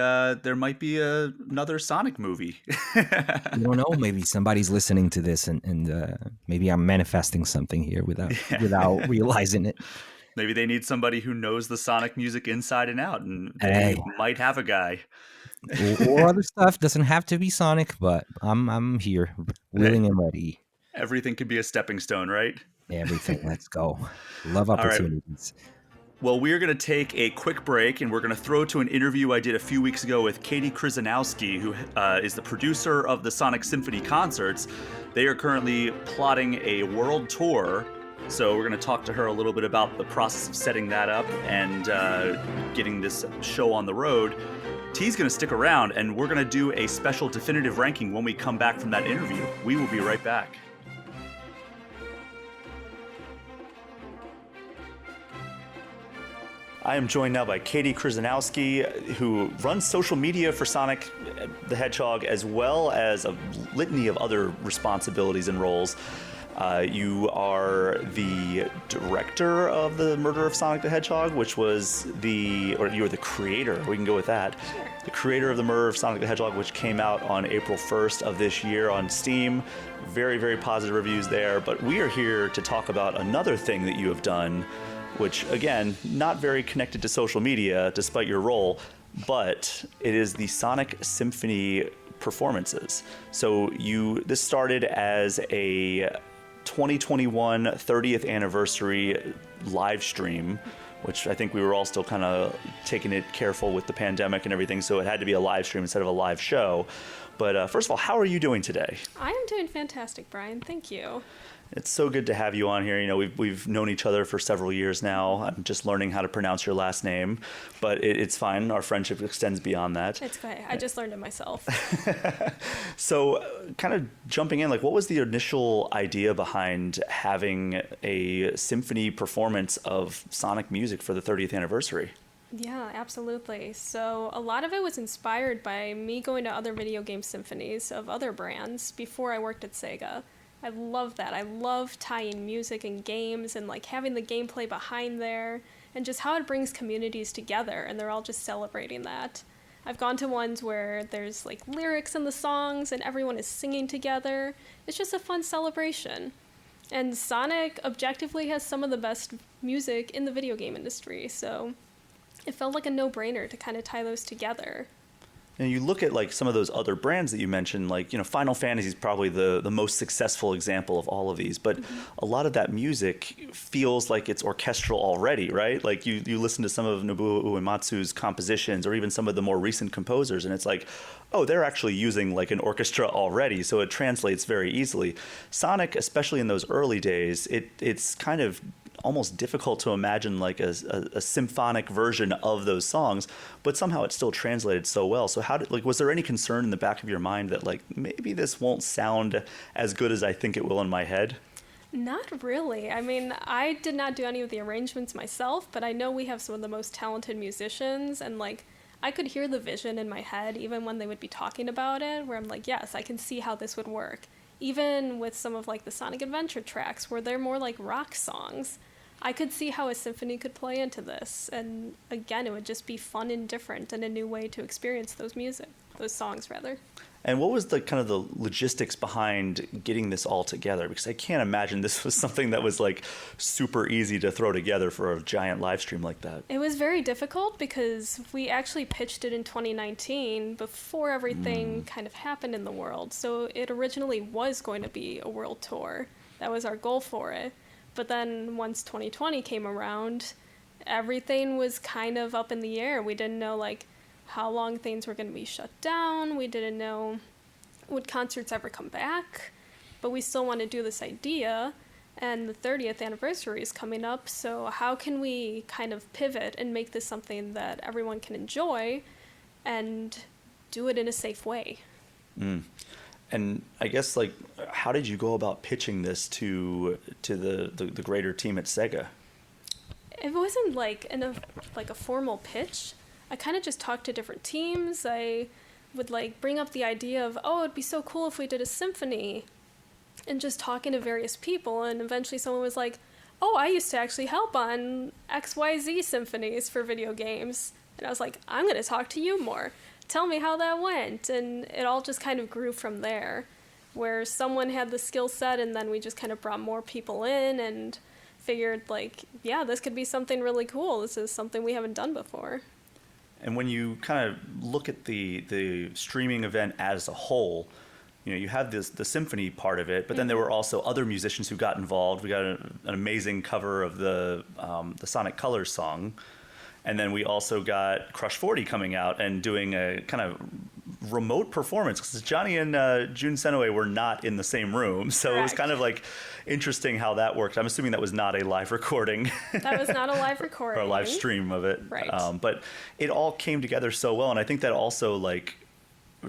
there might be another Sonic movie. You don't know. Maybe somebody's listening to this, and maybe I'm manifesting something here without Yeah. without realizing it. Maybe they need somebody who knows the Sonic music inside and out, and they Hey, might have a guy. or other stuff doesn't have to be Sonic, but I'm here, Hey, willing and ready. everything could be a stepping stone, right? Everything. Let's go. Love All right. opportunities. Well, we're going to take a quick break, and we're going to throw to an interview I did a few weeks ago with Katie Chrzanowski, who is the producer of the Sonic Symphony concerts. They are currently plotting a world tour, so we're going to talk to her a little bit about the process of setting that up and getting this show on the road. T's going to stick around, and we're going to do a special definitive ranking when we come back from that interview. We will be right back. I am joined now by Katie Chrzanowski, who runs social media for Sonic the Hedgehog, as well as a litany of other responsibilities and roles. You are the director of the Murder of Sonic the Hedgehog, which was or you were the creator, we can go with that. Sure. The creator of the Murder of Sonic the Hedgehog, which came out on April 1st of this year on Steam. Very, very positive reviews there. But we are here to talk about another thing that you have done, which, again, not very connected to social media, despite your role, but it is the Sonic Symphony performances. So this started as a 2021 30th anniversary live stream, which I think we were all still kind of taking it careful with the pandemic and everything, so it had to be a live stream instead of a live show. But first of all, how are you doing today? I am doing fantastic, Brian. Thank you. It's so good to have you on here. You know, we've known each other for several years now. I'm just learning how to pronounce your last name, but it's fine. Our friendship extends beyond that. It's okay. I just learned it myself. So, kind of jumping in, like, what was the initial idea behind having a symphony performance of Sonic music for the 30th anniversary? Yeah, absolutely. So a lot of it was inspired by me going to other video game symphonies of other brands before I worked at Sega. I love that. I love tying music and games and like having the gameplay behind there and just how it brings communities together and they're all just celebrating that. I've gone to ones where there's like lyrics in the songs and everyone is singing together. It's just a fun celebration. And Sonic objectively has some of the best music in the video game industry, so it felt like a no-brainer to kind of tie those together. And you look at like some of those other brands that you mentioned, like, you know, Final Fantasy is probably the most successful example of all of these, but a lot of that music feels like it's orchestral already, right? Like you listen to some of Nobuo Uematsu's compositions or even some of the more recent composers, and it's like, oh, they're actually using like an orchestra already, so it translates very easily. Sonic, especially in those early days, it's kind of almost difficult to imagine like a symphonic version of those songs, but somehow it's still translated so well. So was there any concern in the back of your mind that like maybe this won't sound as good as I think it will in my head? Not really. I mean, I did not do any of the arrangements myself, but I know we have some of the most talented musicians, and like I could hear the vision in my head even when they would be talking about it, where I'm like, yes, I can see how this would work. Even with some of like the Sonic Adventure tracks where they're more like rock songs, I could see how a symphony could play into this, and again, it would just be fun and different and a new way to experience those songs rather. And what was the kind of the logistics behind getting this all together? Because I can't imagine this was something that was like super easy to throw together for a giant live stream like that. It was very difficult because we actually pitched it in 2019 before everything kind of happened in the world. So it originally was going to be a world tour. That was our goal for it. But then once 2020 came around, everything was kind of up in the air. We didn't know like how long things were going to be shut down. We didn't know would concerts ever come back. But we still want to do this idea, and the 30th anniversary is coming up, so how can we kind of pivot and make this something that everyone can enjoy and do it in a safe way? And I guess, like, how did you go about pitching this to the greater team at Sega? It wasn't like a formal pitch. I kind of just talked to different teams. I would like bring up the idea of, oh, it'd be so cool if we did a symphony, and just talking to various people. And eventually someone was like, oh, I used to actually help on XYZ symphonies for video games. And I was like, I'm going to talk to you more. Tell me how that went. And it all just kind of grew from there, where someone had the skill set, and then we just kind of brought more people in and figured like, yeah, this could be something really cool. This is something we haven't done before. And when you kind of look at the streaming event as a whole, you know, you have the symphony part of it, but then there were also other musicians who got involved. We got an amazing cover of the Sonic Colors song. And then we also got Crush 40 coming out and doing a kind of remote performance, because Johnny and Jun Senoue were not in the same room. So Correct. It was kind of like interesting how that worked. I'm assuming that was not a live recording. That was not a live recording. Or a live stream of it. Right. But it all came together so well. And I think that also like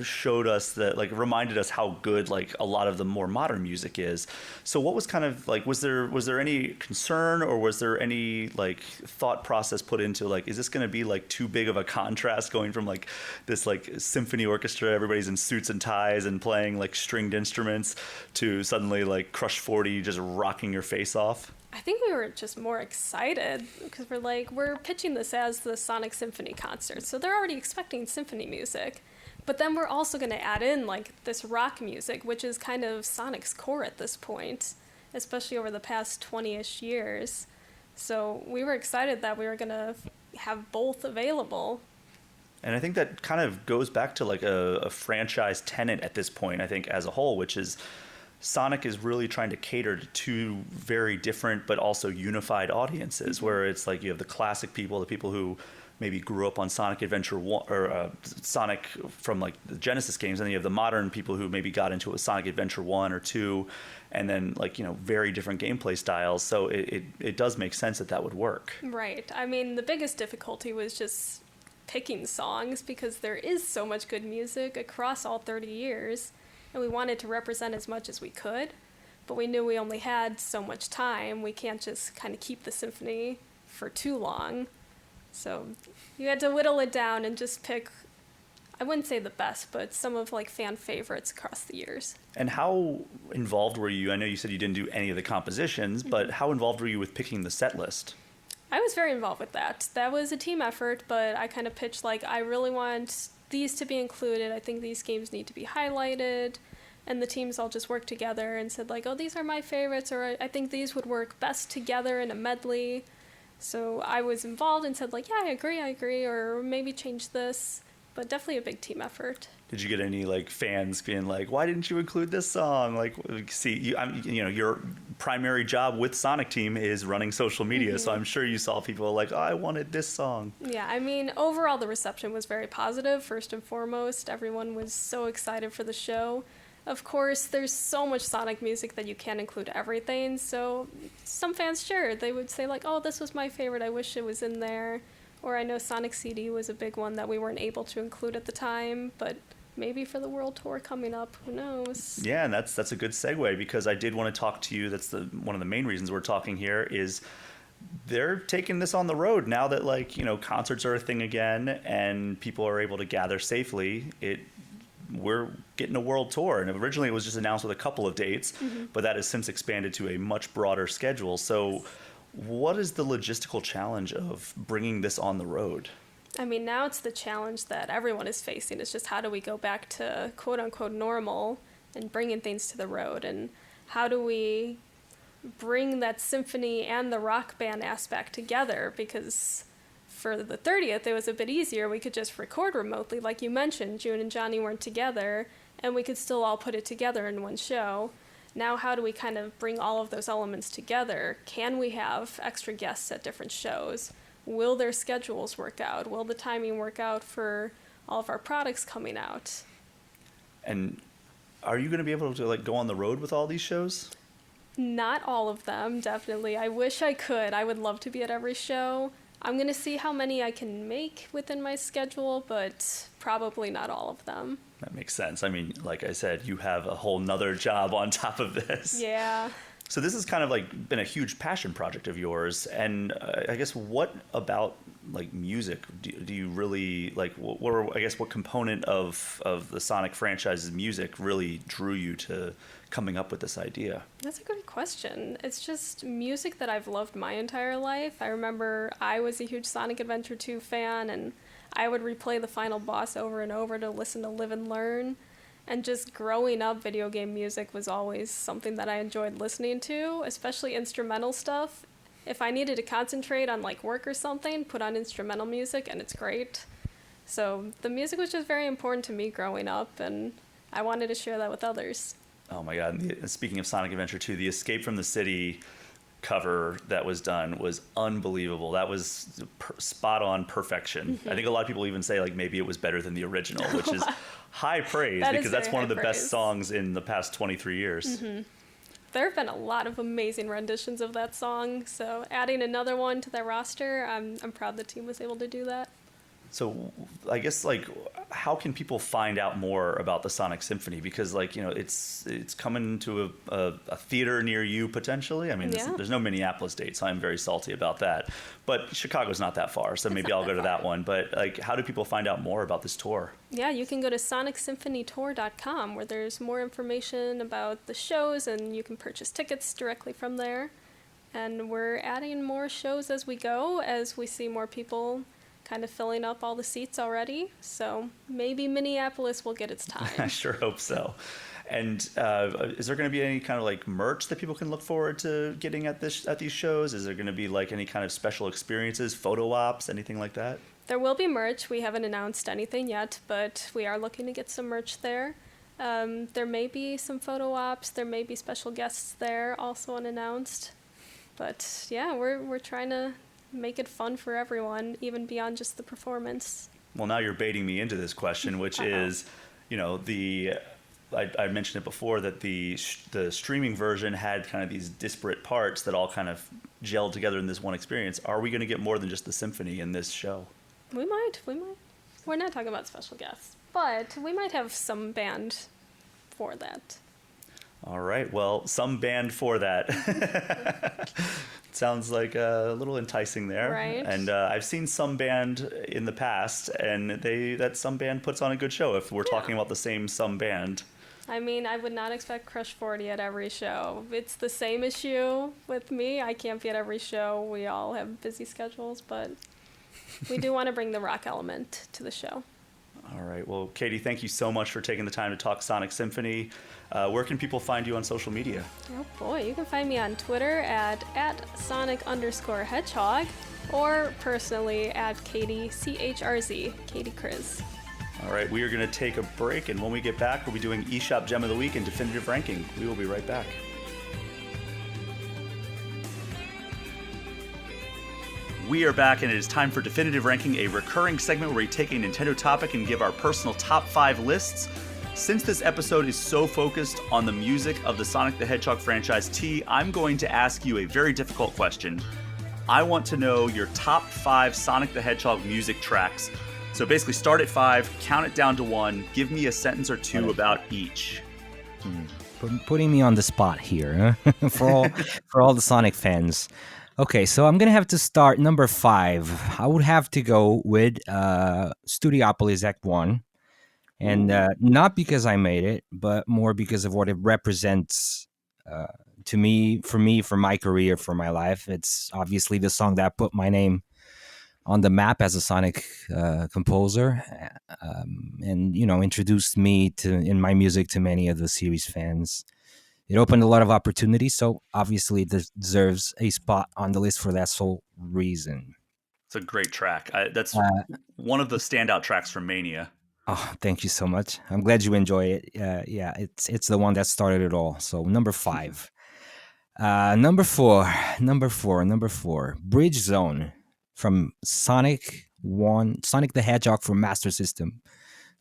showed us that, like, reminded us how good like a lot of the more modern music is. So what was kind of like, was there any concern, or was there any like thought process put into like, is this going to be like too big of a contrast going from like this like symphony orchestra, everybody's in suits and ties and playing like stringed instruments, to suddenly like Crush 40 just rocking your face off? I think we were just more excited because we're pitching this as the Sonic Symphony concert, so they're already expecting symphony music. But then we're also going to add in like this rock music, which is kind of Sonic's core at this point, especially over the past 20-ish years. So we were excited that we were going to have both available. And I think that kind of goes back to like a franchise tenet at this point, I think, as a whole, which is Sonic is really trying to cater to two very different but also unified audiences, where it's like you have the classic people, the people who maybe grew up on Sonic Adventure 1 or Sonic from like the Genesis games, and then you have the modern people who maybe got into a Sonic Adventure 1 or 2, and then like, you know, very different gameplay styles. So it does make sense that would work. Right. I mean, the biggest difficulty was just picking songs, because there is so much good music across all 30 years, and we wanted to represent as much as we could, but we knew we only had so much time. We can't just kind of keep the symphony for too long. So you had to whittle it down and just pick, I wouldn't say the best, but some of like fan favorites across the years. And how involved were you? I know you said you didn't do any of the compositions, but how involved were you with picking the set list? I was very involved with that. That was a team effort, but I kind of pitched like, I really want these to be included. I think these games need to be highlighted. And the teams all just worked together and said like, oh, these are my favorites, or I think these would work best together in a medley. So I was involved and said like, yeah, I agree, or maybe change this. but definitely a big team effort. Did you get any like fans being like, "Why didn't you include this song?" Like, see, your primary job with Sonic Team is running social media, so I'm sure you saw people like, "Oh, I wanted this song." Yeah, I mean, overall the reception was very positive. First and foremost, everyone was so excited for the show. Of course, there's so much Sonic music that you can't include everything, so some fans, sure, they would say like, "Oh, this was my favorite, I wish it was in there." Or I know Sonic CD was a big one that we weren't able to include at the time, but maybe for the world tour coming up, who knows? Yeah, and that's a good segue, because I did want to talk to you. That's one of the main reasons we're talking here is they're taking this on the road now that, like, concerts are a thing again and people are able to gather safely. We're getting a world tour, and originally it was just announced with a couple of dates, but that has since expanded to a much broader schedule. So what is the logistical challenge of bringing this on the road? I mean, now it's the challenge that everyone is facing. It's just how do we go back to quote-unquote normal and bringing things to the road, and how do we bring that symphony and the rock band aspect together, because for the 30th, it was a bit easier. We could just record remotely. Like you mentioned, June and Johnny weren't together, and we could still all put it together in one show. Now, how do we kind of bring all of those elements together? Can we have extra guests at different shows? Will their schedules work out? Will the timing work out for all of our products coming out? And are you going to be able to, like, go on the road with all these shows? Not all of them, definitely. I wish I could. I would love to be at every show. I'm going to see how many I can make within my schedule, but probably not all of them. That makes sense. I mean, like I said, you have a whole nother job on top of this. Yeah. So this has kind of like been a huge passion project of yours. And I guess what about like music do you really like? What component of the Sonic franchise's music really drew you to coming up with this idea? That's a good question. It's just music that I've loved my entire life. I remember I was a huge Sonic Adventure 2 fan, and I would replay the final boss over and over to listen to Live and Learn. And just growing up, video game music was always something that I enjoyed listening to, especially instrumental stuff. If I needed to concentrate on like work or something, put on instrumental music and it's great. So the music was just very important to me growing up, and I wanted to share that with others. Oh my God. And speaking of Sonic Adventure 2, the Escape from the City cover that was done was unbelievable. That was spot on perfection. I think a lot of people even say like maybe it was better than the original, which is high praise, because that's one of the best songs in the past 23 years. There have been a lot of amazing renditions of that song, so adding another one to their roster, I'm proud the team was able to do that. So I guess, like, how can people find out more about the Sonic Symphony? Because, like, it's coming to a theater near you potentially. I mean, there's no Minneapolis date, so I'm very salty about that. But Chicago's not that far, so maybe I'll go to that one. But, like, how do people find out more about this tour? Yeah, you can go to sonicsymphonytour.com, where there's more information about the shows, and you can purchase tickets directly from there. And we're adding more shows as we go, as we see more people kind of filling up all the seats already. So maybe Minneapolis will get its time. I sure hope so. And is there going to be any kind of like merch that people can look forward to getting at these shows? Is there going to be like any kind of special experiences, photo ops, anything like that? There will be merch. We haven't announced anything yet, but we are looking to get some merch there. There may be some photo ops. There may be special guests there, also unannounced. But yeah, we're trying to make it fun for everyone, even beyond just the performance. Well, now you're baiting me into this question, which is, I mentioned it before that the streaming version had kind of these disparate parts that all kind of gelled together in this one experience. Are we going to get more than just the symphony in this show? We might. We're not talking about special guests, but we might have some band for that. All right. Well, some band for that. Sounds like a little enticing there. Right. And I've seen some band in the past, and that some band puts on a good show if we're talking about the same some band. I mean, I would not expect Crush 40 at every show. It's the same issue with me. I can't be at every show. We all have busy schedules, but we do want to bring the rock element to the show. All right. Well, Katie, thank you so much for taking the time to talk Sonic Symphony. Where can people find you on social media? Oh boy, you can find me on Twitter at Sonic_Hedgehog, or personally at Katie, CHRZ, Katie Kriz. All right, we are going to take a break, and when we get back, we'll be doing eShop Gem of the Week and Definitive Ranking. We will be right back. We are back, and it is time for Definitive Ranking, a recurring segment where we take a Nintendo topic and give our personal top 5 lists. Since this episode is so focused on the music of the Sonic the Hedgehog franchise, T, I'm going to ask you a very difficult question. I want to know your top 5 Sonic the Hedgehog music tracks. So basically start at 5, count it down to 1, give me a sentence or two about each. Putting me on the spot here, huh? for all the Sonic fans. Okay, so I'm gonna have to start number 5. I would have to go with Studiopolis Act 1. And not because I made it, but more because of what it represents to me, for my career, for my life. It's obviously the song that put my name on the map as a Sonic composer, and introduced me in my music to many of the series fans. It opened a lot of opportunities, so obviously it deserves a spot on the list for that sole reason. It's a great track. That's one of the standout tracks from Mania. Oh, thank you so much. I'm glad you enjoy it. Yeah, it's the one that started it all. So number 5. Number four, Bridge Zone from Sonic the Hedgehog for Master System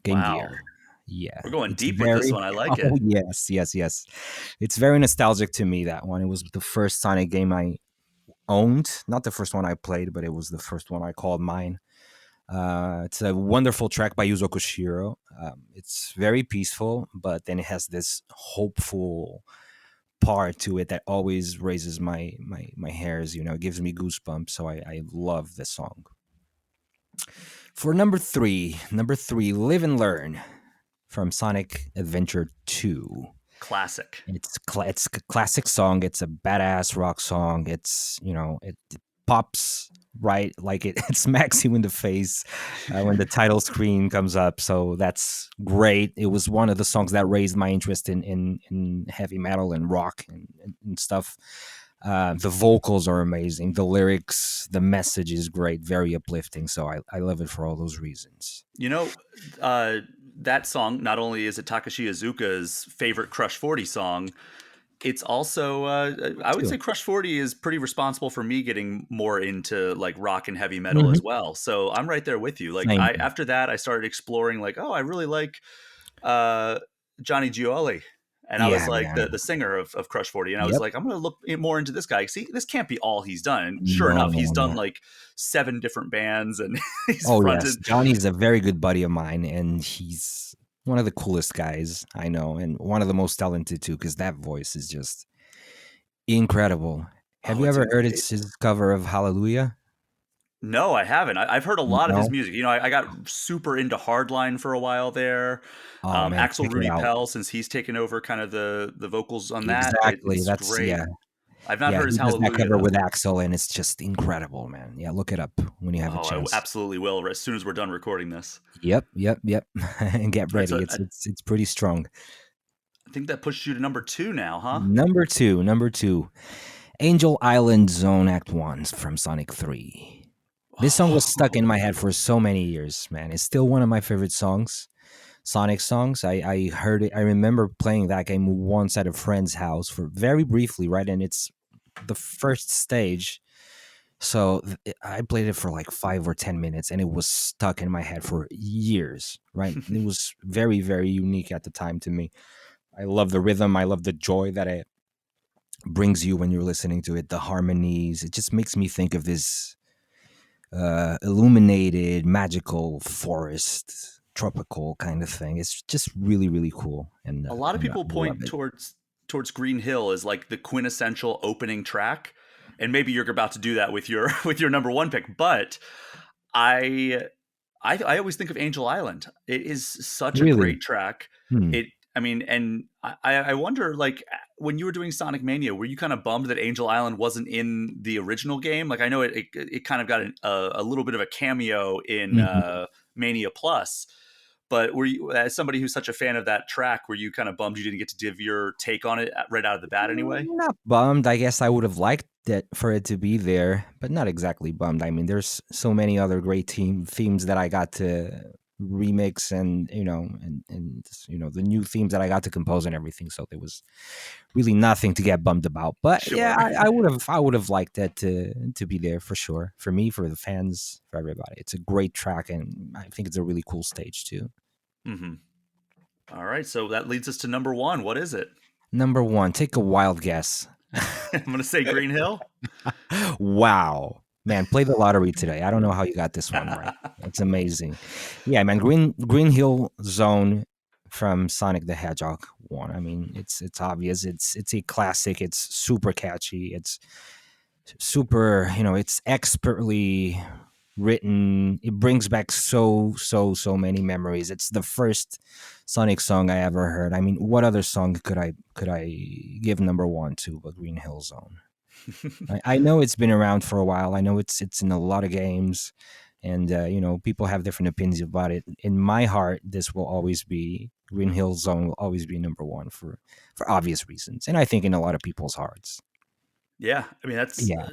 Game Gear. Yeah. We're going deep with this one. I like it. Yes. It's very nostalgic to me, that one. It was the first Sonic game I owned. Not the first one I played, but it was the first one I called mine. It's a wonderful track by Yuzo Koshiro. It's very peaceful, but then it has this hopeful part to it that always raises my hairs. It gives me goosebumps. So I love this song. For number three, Live and Learn from Sonic Adventure 2. Classic. It's a classic song. It's a badass rock song. It's it pops right like it smacks you in the face when the title screen comes up. So that's great. It was one of the songs that raised my interest in heavy metal and rock and stuff. The vocals are amazing. The lyrics, the message is great, very uplifting. So I love it for all those reasons. That song, not only is it Takashi Iizuka's favorite Crush 40 song, it's also, I would say Crush 40 is pretty responsible for me getting more into like rock and heavy metal as well. So I'm right there with you. Like after that, I started exploring like, I really like Johnny Gioli. And I was like the singer of Crush 40. And I was like, I'm going to look more into this guy. See, this can't be all he's done. And sure enough, he's done like 7 different bands. And he's fronted. Yes. Johnny's a very good buddy of mine. And he's one of the coolest guys I know. And one of the most talented too, because that voice is just incredible. Have you ever heard his cover of Hallelujah? No, I haven't. I've heard a lot of his music. I got super into Hardline for a while there. Axel Rudy Pell, since he's taken over kind of the vocals on that. Exactly. That's great. Yeah. I've not heard his Hallelujah. That cover with Axel, and it's just incredible, man. Yeah, look it up when you have a chance. I absolutely will as soon as we're done recording this. Yep. And get ready. It's pretty strong. I think that pushes you to number 2 now, huh? Number two. Angel Island Zone Act 1 from Sonic 3. This song was stuck in my head for so many years, man. It's still one of my favorite songs, Sonic songs. I heard it. I remember playing that game once at a friend's house for very briefly, right? And it's the first stage. So I played it for like 5 or 10 minutes, and it was stuck in my head for years, right? It was very, very unique at the time to me. I love the rhythm. I love the joy that it brings you when you're listening to it, the harmonies. It just makes me think of this illuminated, magical forest, tropical kind of thing. It's just really, really cool. And a lot of people point towards Green Hill as like the quintessential opening track, and maybe you're about to do that with your number 1 pick. But I always think of Angel Island. It is such a great track. I wonder, like, when you were doing Sonic Mania, were you kind of bummed that Angel Island wasn't in the original game? Like, I know it kind of got a little bit of a cameo in Mania Plus, but were you, as somebody who's such a fan of that track, were you kind of bummed you didn't get to give your take on it right out of the bat anyway? Not bummed. I guess I would have liked that for it to be there, but not exactly bummed. I mean, there's so many other great themes that I got to remix, and the new themes that I got to compose and everything. So there was really nothing to get bummed about. But yeah, Sure. I would have liked that to be there for sure. For me, for the fans, for everybody. It's a great track, and I think it's a really cool stage too. Hmm. All right, so that leads us to number one. What is it? Number one, take a wild guess. I'm gonna say Green Hill. Wow. Man, play the lottery today. I don't know how you got this one right. It's amazing. Yeah, man, Green Hill Zone from Sonic the Hedgehog 1. I mean, it's obvious. It's a classic. It's super catchy. It's super, it's expertly written. It brings back so many memories. It's the first Sonic song I ever heard. I mean, what other song could I give number one to but Green Hill Zone? I know it's been around for a while. I know it's in a lot of games, and people have different opinions about it. In my heart, this will always be Green Hill Zone will always be number one for obvious reasons, and I think in a lot of people's hearts. Yeah, I mean that's Yeah,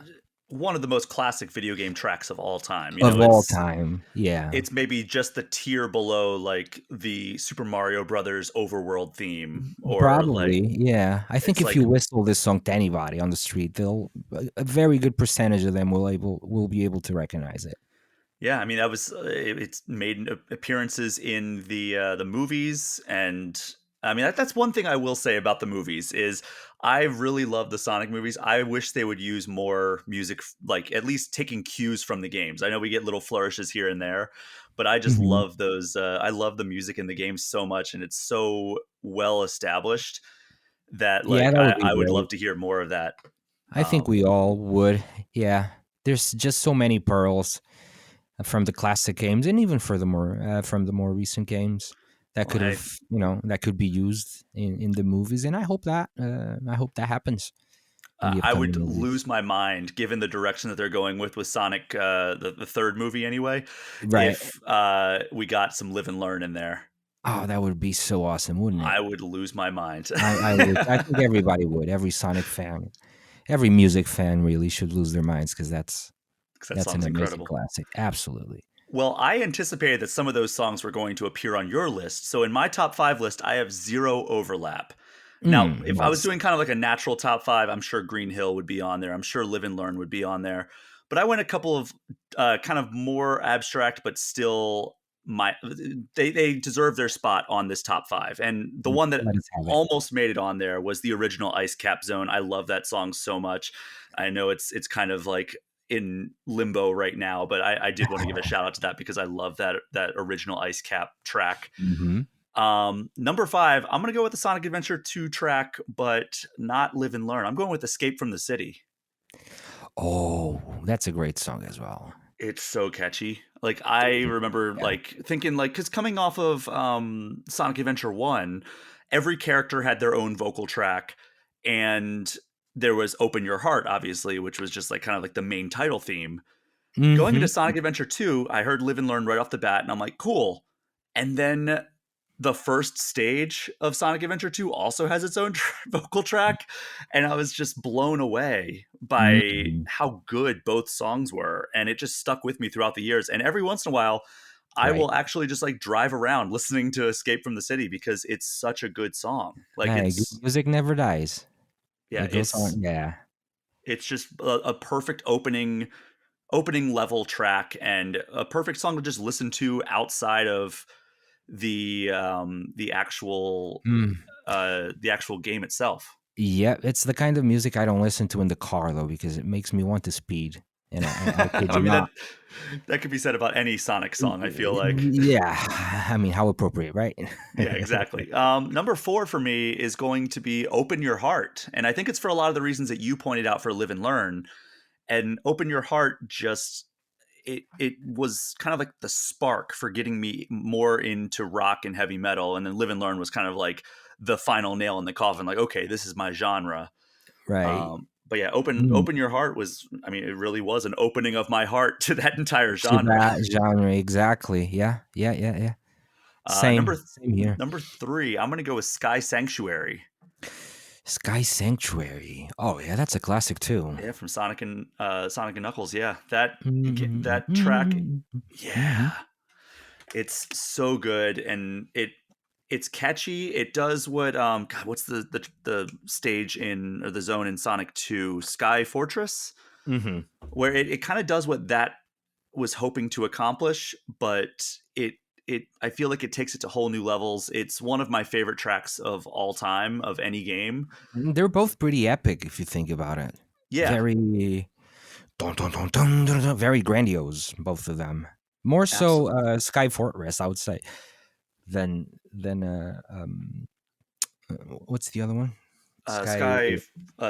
one of the most classic video game tracks of all time. of all time. Yeah, It's maybe just the tier below like the Super Mario Brothers overworld theme, or like probably. Yeah, I think it's if like you whistle this song to anybody on the street, they'll a very good percentage of them will be able to recognize it. yeah, I mean that was it's made appearances in the movies, and I mean that's one thing I will say about the movies is I really love the Sonic movies. I wish they would use more music, like at least taking cues from the games. I know we get little flourishes here and there, but I just Mhm. love those. I love the music in the game so much, and it's so well established that Yeah, like that would be I would love great. to hear more of that. I think we all would. Yeah, there's just so many pearls from the classic games, and even furthermore from the more recent games that Well, could hey, have, that could be used in the movies, and I hope that happens in the I upcoming would movies. lose my mind given the direction that they're going with Sonic, the third movie anyway. Right. If we got some live and learn in there, Oh, that would be so awesome, wouldn't it? I would lose my mind. I would. I think everybody would. Every Sonic fan, every music fan, really should lose their minds because that's 'Cause that that's an song's amazing incredible. classic. Absolutely. Well, I anticipated that some of those songs were going to appear on your list. So in my top five list, I have zero overlap. Now, if I was Nice. doing kind of like a natural top five, I'm sure Green Hill would be on there. I'm sure Live and Learn would be on there. But I went a couple of kind of more abstract, but still my they deserve their spot on this top five. And the one that Let us have it. almost made it on there was the original Ice Cap Zone. I love that song so much. I know it's kind of like in limbo right now, but I did want to give a shout out to that because I love that original Ice Cap track. Hmm. Number five, I'm gonna go with the Sonic Adventure 2 track, but not Live and Learn. I'm going with Escape from the City. Oh, that's a great song as well. It's so catchy. Like I remember Yeah. like thinking like because coming off of Sonic Adventure 1, every character had their own vocal track, and there was Open Your Heart, obviously, which was just like kind of like the main title theme. Going into Hmm. Sonic Adventure 2, I heard Live and Learn right off the bat, and I'm like, cool. And then the first stage of Sonic Adventure 2 also has its own vocal track, and I was just blown away by Hmm. how good both songs were, and it just stuck with me throughout the years. And every once in a while, I Right. will actually just like drive around listening to Escape from the City because it's such a good song. Like Hey, good music never dies. yeah, It goes on. Yeah. it's just a perfect opening level track and a perfect song to just listen to outside of Mm. the actual game itself. Yeah, it's the kind of music I don't listen to in the car though because it makes me want to speed. And I kid I you mean not. that could be said about any Sonic song, I feel like. Yeah, I mean, how appropriate, right? Yeah, exactly. Number four for me is going to be Open Your Heart. And I think it's for a lot of the reasons that you pointed out for Live and Learn. And Open Your Heart just it was kind of like the spark for getting me more into rock and heavy metal. And then Live and Learn was kind of like the final nail in the coffin, like, okay, this is my genre. Right. But yeah, Mm. Open Your Heart was, I mean, it really was an opening of my heart to that entire To genre. that genre, exactly. Yeah, yeah, yeah, yeah. Uh, number Same here. number three, I'm gonna go with Sky Sanctuary. Sky Sanctuary. Oh yeah, that's a classic too. Yeah, from Sonic and Knuckles. Yeah, that Mhm, that track. mhm, Yeah, mhm. It's so good, and it's catchy. It does what God, what's the stage in or the zone in Sonic 2, Sky Fortress, Hmm. where it kind of does what that was hoping to accomplish, but it I feel like it takes it to whole new levels. It's one of my favorite tracks of all time of any game. They're both pretty epic if you think about it. Yeah, Very dun, dun, dun, dun, dun, dun, very grandiose, both of them. More so absolutely. Sky Fortress, I would say, than what's the other one? Sky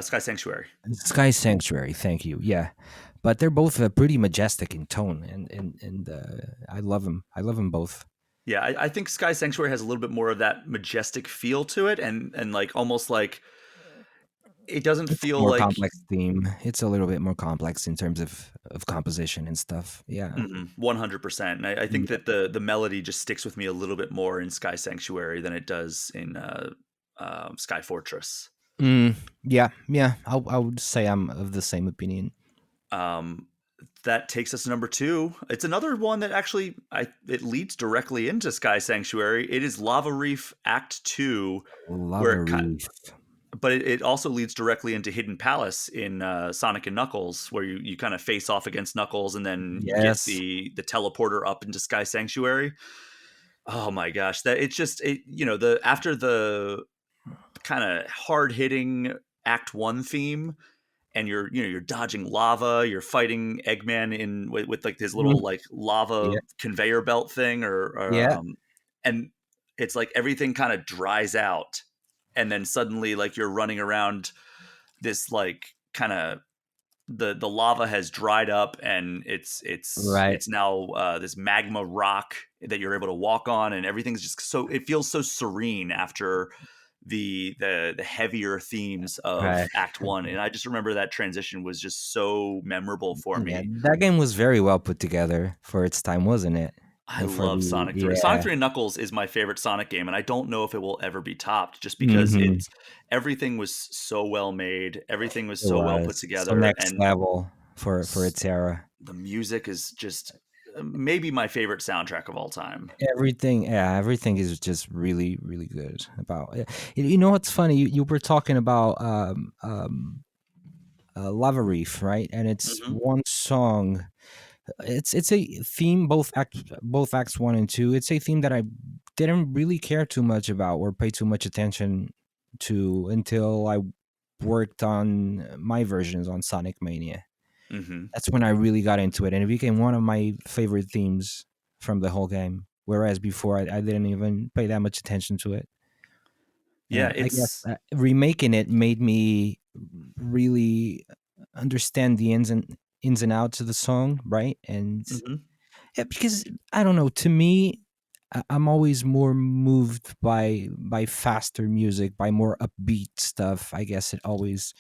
Sky Sanctuary. Sky Sanctuary. Thank you. Yeah, but they're both pretty majestic in tone, and I love them. I love them both. Yeah, I think Sky Sanctuary has a little bit more of that majestic feel to it, and like almost like it doesn't It's a feel more like complex theme. It's a little bit more complex in terms of composition and stuff. Yeah. 100%. And I think Yeah. that the melody just sticks with me a little bit more in Sky Sanctuary than it does in Sky Fortress. Mm, yeah, yeah. I would say I'm of the same opinion. Um, that takes us to number two. It's another one that actually it leads directly into Sky Sanctuary. It is Lava Reef Act 2, where Lava Reef. but it also leads directly into Hidden Palace in Sonic and Knuckles, where you kind of face off against Knuckles and then get Yes. the teleporter up into Sky Sanctuary. Oh my gosh, that it's just the after the kind of hard hitting Act 1 theme, and you're dodging lava, you're fighting Eggman with like his Mm, little like lava yeah. conveyor belt thing, Yeah. and it's like everything kind of dries out, and then suddenly like you're running around this like kind of the lava has dried up, and Right. it's now this magma rock that you're able to walk on, and everything's just so it feels so serene after the heavier themes of Right. Act 1, and I just remember that transition was just so memorable for Yeah. me. That game was very well put together for its time, wasn't it? I And for love the Sonic 3. Sonic yeah. 3 and Knuckles is my favorite Sonic game, and I don't know if it will ever be topped just because Hmm. it's everything was so well made, everything was It so well put was so together, next and level for its era. the music is just maybe my favorite soundtrack of all time. Everything, yeah, everything is just really, really good about it. You know what's funny? You were talking about Lava Reef, right? And it's Hmm. one song. It's a theme, both acts one and two. It's a theme that I didn't really care too much about or pay too much attention to until I worked on my versions on Sonic Mania. Hmm. That's when I really got into it, and it became one of my favorite themes from the whole game. Whereas before, I didn't even pay that much attention to it. Yeah, I guess it's remaking it made me really understand the ins and outs of the song, right? And mhm. yeah, because I don't know. To me, I'm always more moved by faster music, by more upbeat stuff. I guess it always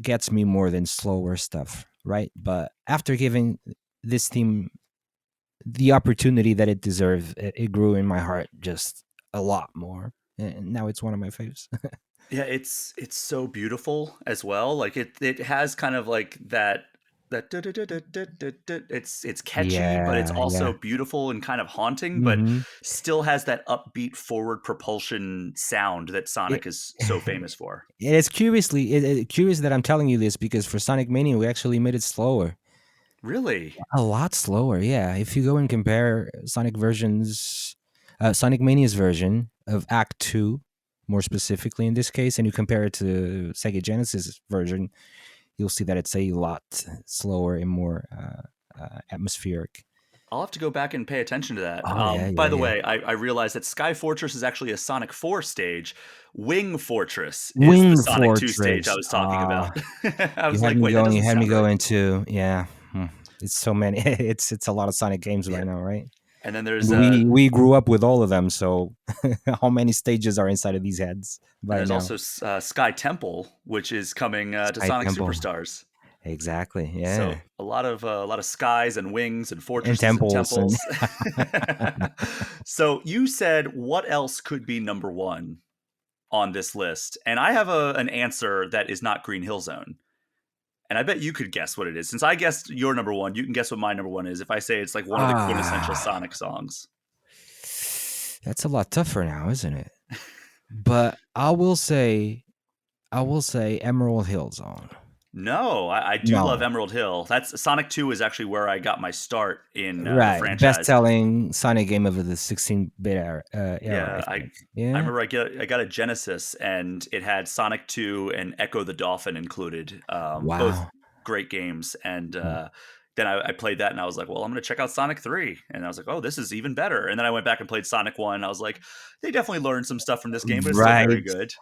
gets me more than slower stuff, right? But after giving this theme the opportunity that it deserved, it grew in my heart just a lot more, and now it's one of my faves. Yeah, it's so beautiful as well. Like it has kind of like that it's catchy, but it's Yeah, also yeah. beautiful and kind of haunting, but Hmm. still has that upbeat forward propulsion sound that It, Sonic is so famous for. it's curious that I'm telling you this because for Sonic Mania we actually made it slower, Really? a lot slower. Yeah, if you go and compare Sonic Mania's version of Act Two, more specifically in this case, and you compare it to Sega Genesis version, you'll see that it's a lot slower and more atmospheric. I'll have to go back and pay attention to that. Oh yeah, By yeah, the yeah. way, I realized that Sky Fortress is actually a Sonic 4 stage. Wing Fortress is the Wing Sonic 2 stage I Fortress. was talking about. I You was had like, me wait, that going. You doesn't had me sound right. going to yeah. It's so many. It's a lot of Sonic games Yeah. right now, right? And then there's And we grew up with all of them. So how many stages are inside of these heads by now? also Sky Temple, which is coming to Sky Sonic Temple. Superstars. Exactly. So Yeah. a lot of skies and wings and And fortresses and temples and temples. So you said what else could be number one on this list, and I have an answer that is not Green Hill Zone, and I bet you could guess what it is. Since I guessed your number one, you can guess what my number one is. If I say it's like one of the quintessential ah, Sonic songs. That's a lot tougher now, isn't it? But I will say Emerald Hill Zone. No, I do love No. Emerald Hill. That's Sonic 2 is actually where I got my start in the Right. franchise. Best-selling Sonic game of the 16-bit era, Yeah, I think. I Yeah. remember I got a Genesis and it had Sonic 2 and Echo the Dolphin included. Both Wow. great games. And Yeah. then I played that and I was like, well, I'm going to check out Sonic 3. And I was like, oh, this is even better. And then I went back and played Sonic 1. And I was like, they definitely learned some stuff from this game, but it's still very Right. good.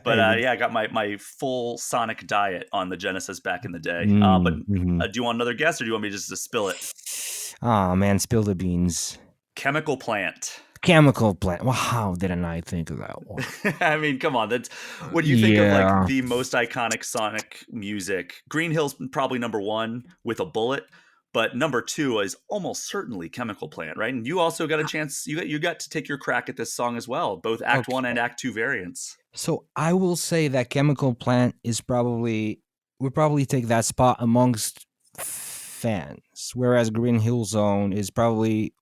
But yeah, I got my full Sonic diet on the Genesis back in the day. But Mhm. do you want another guess or do you want me just to spill it? Oh man, spill the beans. Chemical Plant. Chemical Plant. Well, how didn't I think of that one? I mean, come on. That's when you think of like Yeah. the most iconic Sonic music. Green Hill's probably number one with a bullet, but number two is almost certainly Chemical Plant, right? And you also got a chance. You got to take your crack at this song as well, both Act One and Okay. Act Two variants. So I will say that Chemical Plant would probably take that spot amongst fans, whereas Green Hill Zone is probably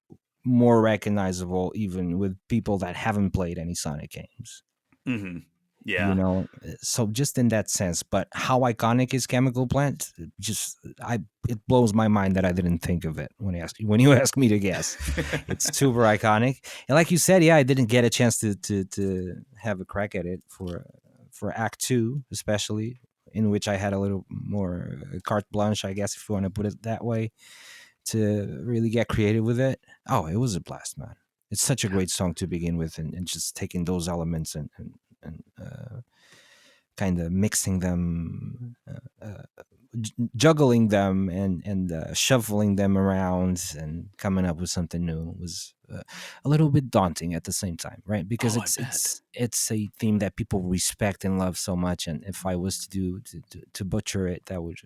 more recognizable even with people that haven't played any Sonic games. Mm-hmm. You Yeah. know, so just in that sense. But how iconic is Chemical Plant? It blows my mind that I didn't think of it when you ask me to guess. It's super iconic, and like you said, yeah, I didn't get a chance to have a crack at it for Act Two, especially, in which I had a little more carte blanche, I guess, if you want to put it that way, to really get creative with it. Oh, it was a blast, man. It's such a great song to begin with, and just taking those elements and kind of mixing them, juggling them, and shuffling them around and coming up with something new was a little bit daunting at the same time, right? Because Oh, I bet. it's a theme that people respect and love so much, and if I was to butcher it, that would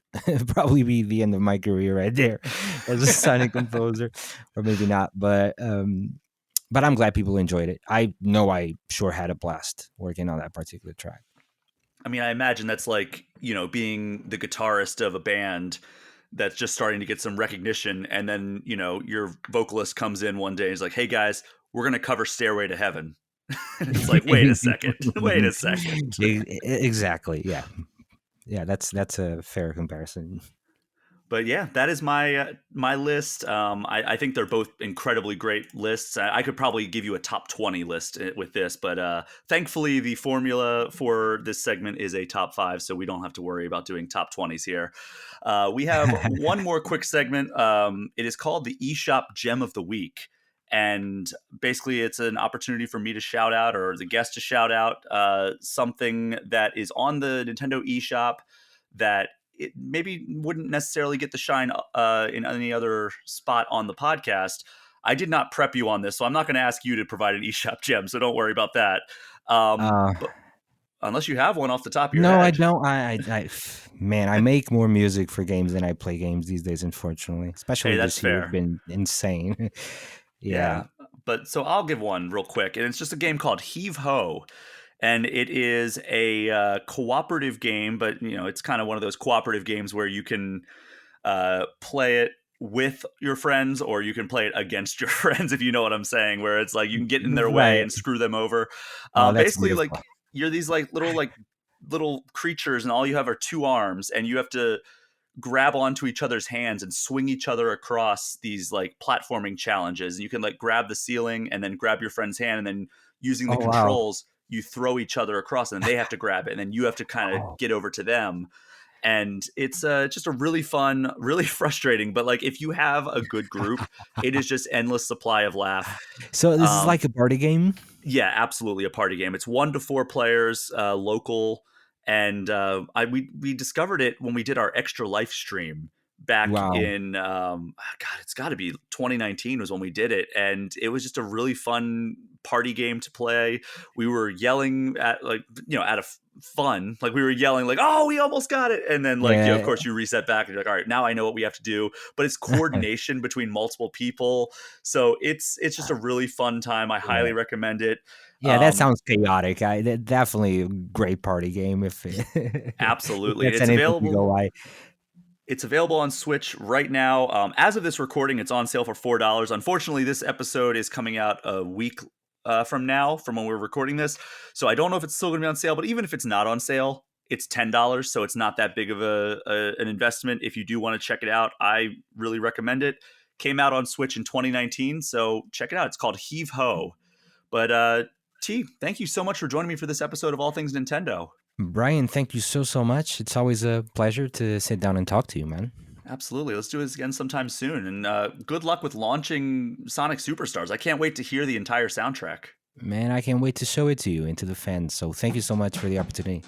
probably be the end of my career right there as a Sonic composer, or maybe not, but I'm glad people enjoyed it. I know I sure had a blast working on that particular track. I mean, I imagine that's like, being the guitarist of a band that's just starting to get some recognition. And then, your vocalist comes in one day and is like, hey guys, we're going to cover Stairway to Heaven. And it's like, wait a second, wait a second. Exactly. Yeah. Yeah. That's a fair comparison. But yeah, that is my list. I think they're both incredibly great lists. I could probably give you a top 20 list with this, but thankfully the formula for this segment is a top 5, so we don't have to worry about doing top 20s here. We have one more quick segment. It is called the eShop Gem of the Week. And basically, it's an opportunity for me to shout out, or the guest to shout out, something that is on the Nintendo eShop that it maybe wouldn't necessarily get the shine in any other spot on the podcast. I did not prep you on this, so I'm not going to ask you to provide an eShop gem, so don't worry about that. But unless you have one off the top of your No, head. I don't. Man, I make more music for games than I play games these days, unfortunately. Especially Hey, that's this year has fair. been insane. Yeah. But so I'll give one real quick, and it's just a game called Heave Ho. And it is a cooperative game, but it's kind of one of those cooperative games where you can play it with your friends, or you can play it against your friends, if you know what I'm saying. Where it's like you can get in their way Right. and screw them over. Oh, that's Basically, beautiful. like you're these like little creatures, and all you have are 2 arms, and you have to grab onto each other's hands and swing each other across these like platforming challenges. And you can like grab the ceiling and then grab your friend's hand, and then using the Oh, wow. controls you throw each other across, and then they have to grab it, and then you have to kind of Oh. get over to them. And it's just a really fun, really frustrating, but like if you have a good group, it is just endless supply of laugh. So this is um, like a party game? yeah, absolutely a party game. It's 1 to 4 players, local, and we discovered it when we did our extra life stream back Wow. in God, it's got to be 2019 was when we did it, and it was just a really fun party game to play. We were yelling at out of fun, like we were yelling like, "Oh, we almost got it!" And then like of Yeah. course you reset back and you're like, "All right, now I know what we have to do." But it's coordination between multiple people, so it's just a really fun time. I highly recommend it. Yeah, that sounds chaotic. Definitely a great party game if Absolutely, and that's it's anything to available. go by. It's available on Switch right now. As of this recording, it's on sale for $4. Unfortunately, this episode is coming out a week from now, from when we're recording this. So I don't know if it's still going to be on sale, but even if it's not on sale, it's $10. So it's not that big of an investment. If you do want to check it out, I really recommend it. Came out on Switch in 2019, so check it out. It's called Heave Ho. But T, thank you so much for joining me for this episode of All Things Nintendo. Brian, thank you so much. It's always a pleasure to sit down and talk to you, man. Absolutely. Let's do this again sometime soon. And good luck with launching Sonic Superstars. I can't wait to hear the entire soundtrack. Man, I can't wait to show it to you and to the fans. So thank you so much for the opportunity.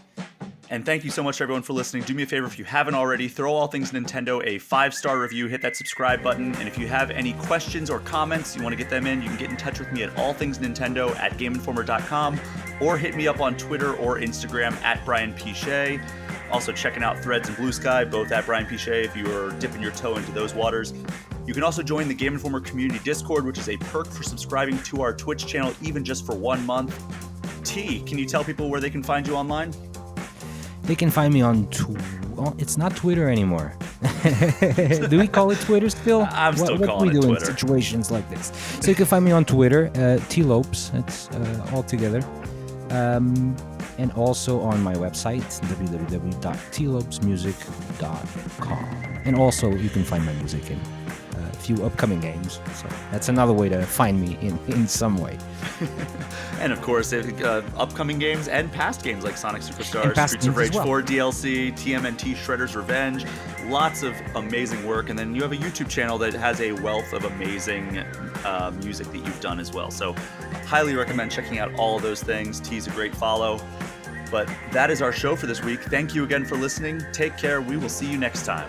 And thank you so much, everyone, for listening. Do me a favor, if you haven't already, throw All Things Nintendo a 5-star review, hit that subscribe button. And if you have any questions or comments, you want to get them in, you can get in touch with me at allthingsnintendo@gameinformer.com or hit me up on Twitter or Instagram at Brian Pichet. Also checking out Threads and Blue Sky, both at Brian Pichet if you are dipping your toe into those waters. You can also join the Game Informer Community Discord, which is a perk for subscribing to our Twitch channel, even just for 1 month. T, can you tell people where they can find you online? They can find me on it's not Twitter anymore. Do we call it Twitter still? I'm still what calling do we it do Twitter. in situations like this? So you can find me on Twitter, T Lopes. It's all together. And also on my website, www.tlopesmusic.com. And also you can find my music in a few upcoming games. So that's another way to find me in some way. And of course, upcoming games and past games like Sonic Superstars, past Streets of games Rage as well. 4 DLC, TMNT Shredder's Revenge, lots of amazing work. And then you have a YouTube channel that has a wealth of amazing music that you've done as well. So highly recommend checking out all of those things. T's a great follow. But that is our show for this week. Thank you again for listening. Take care. We will see you next time.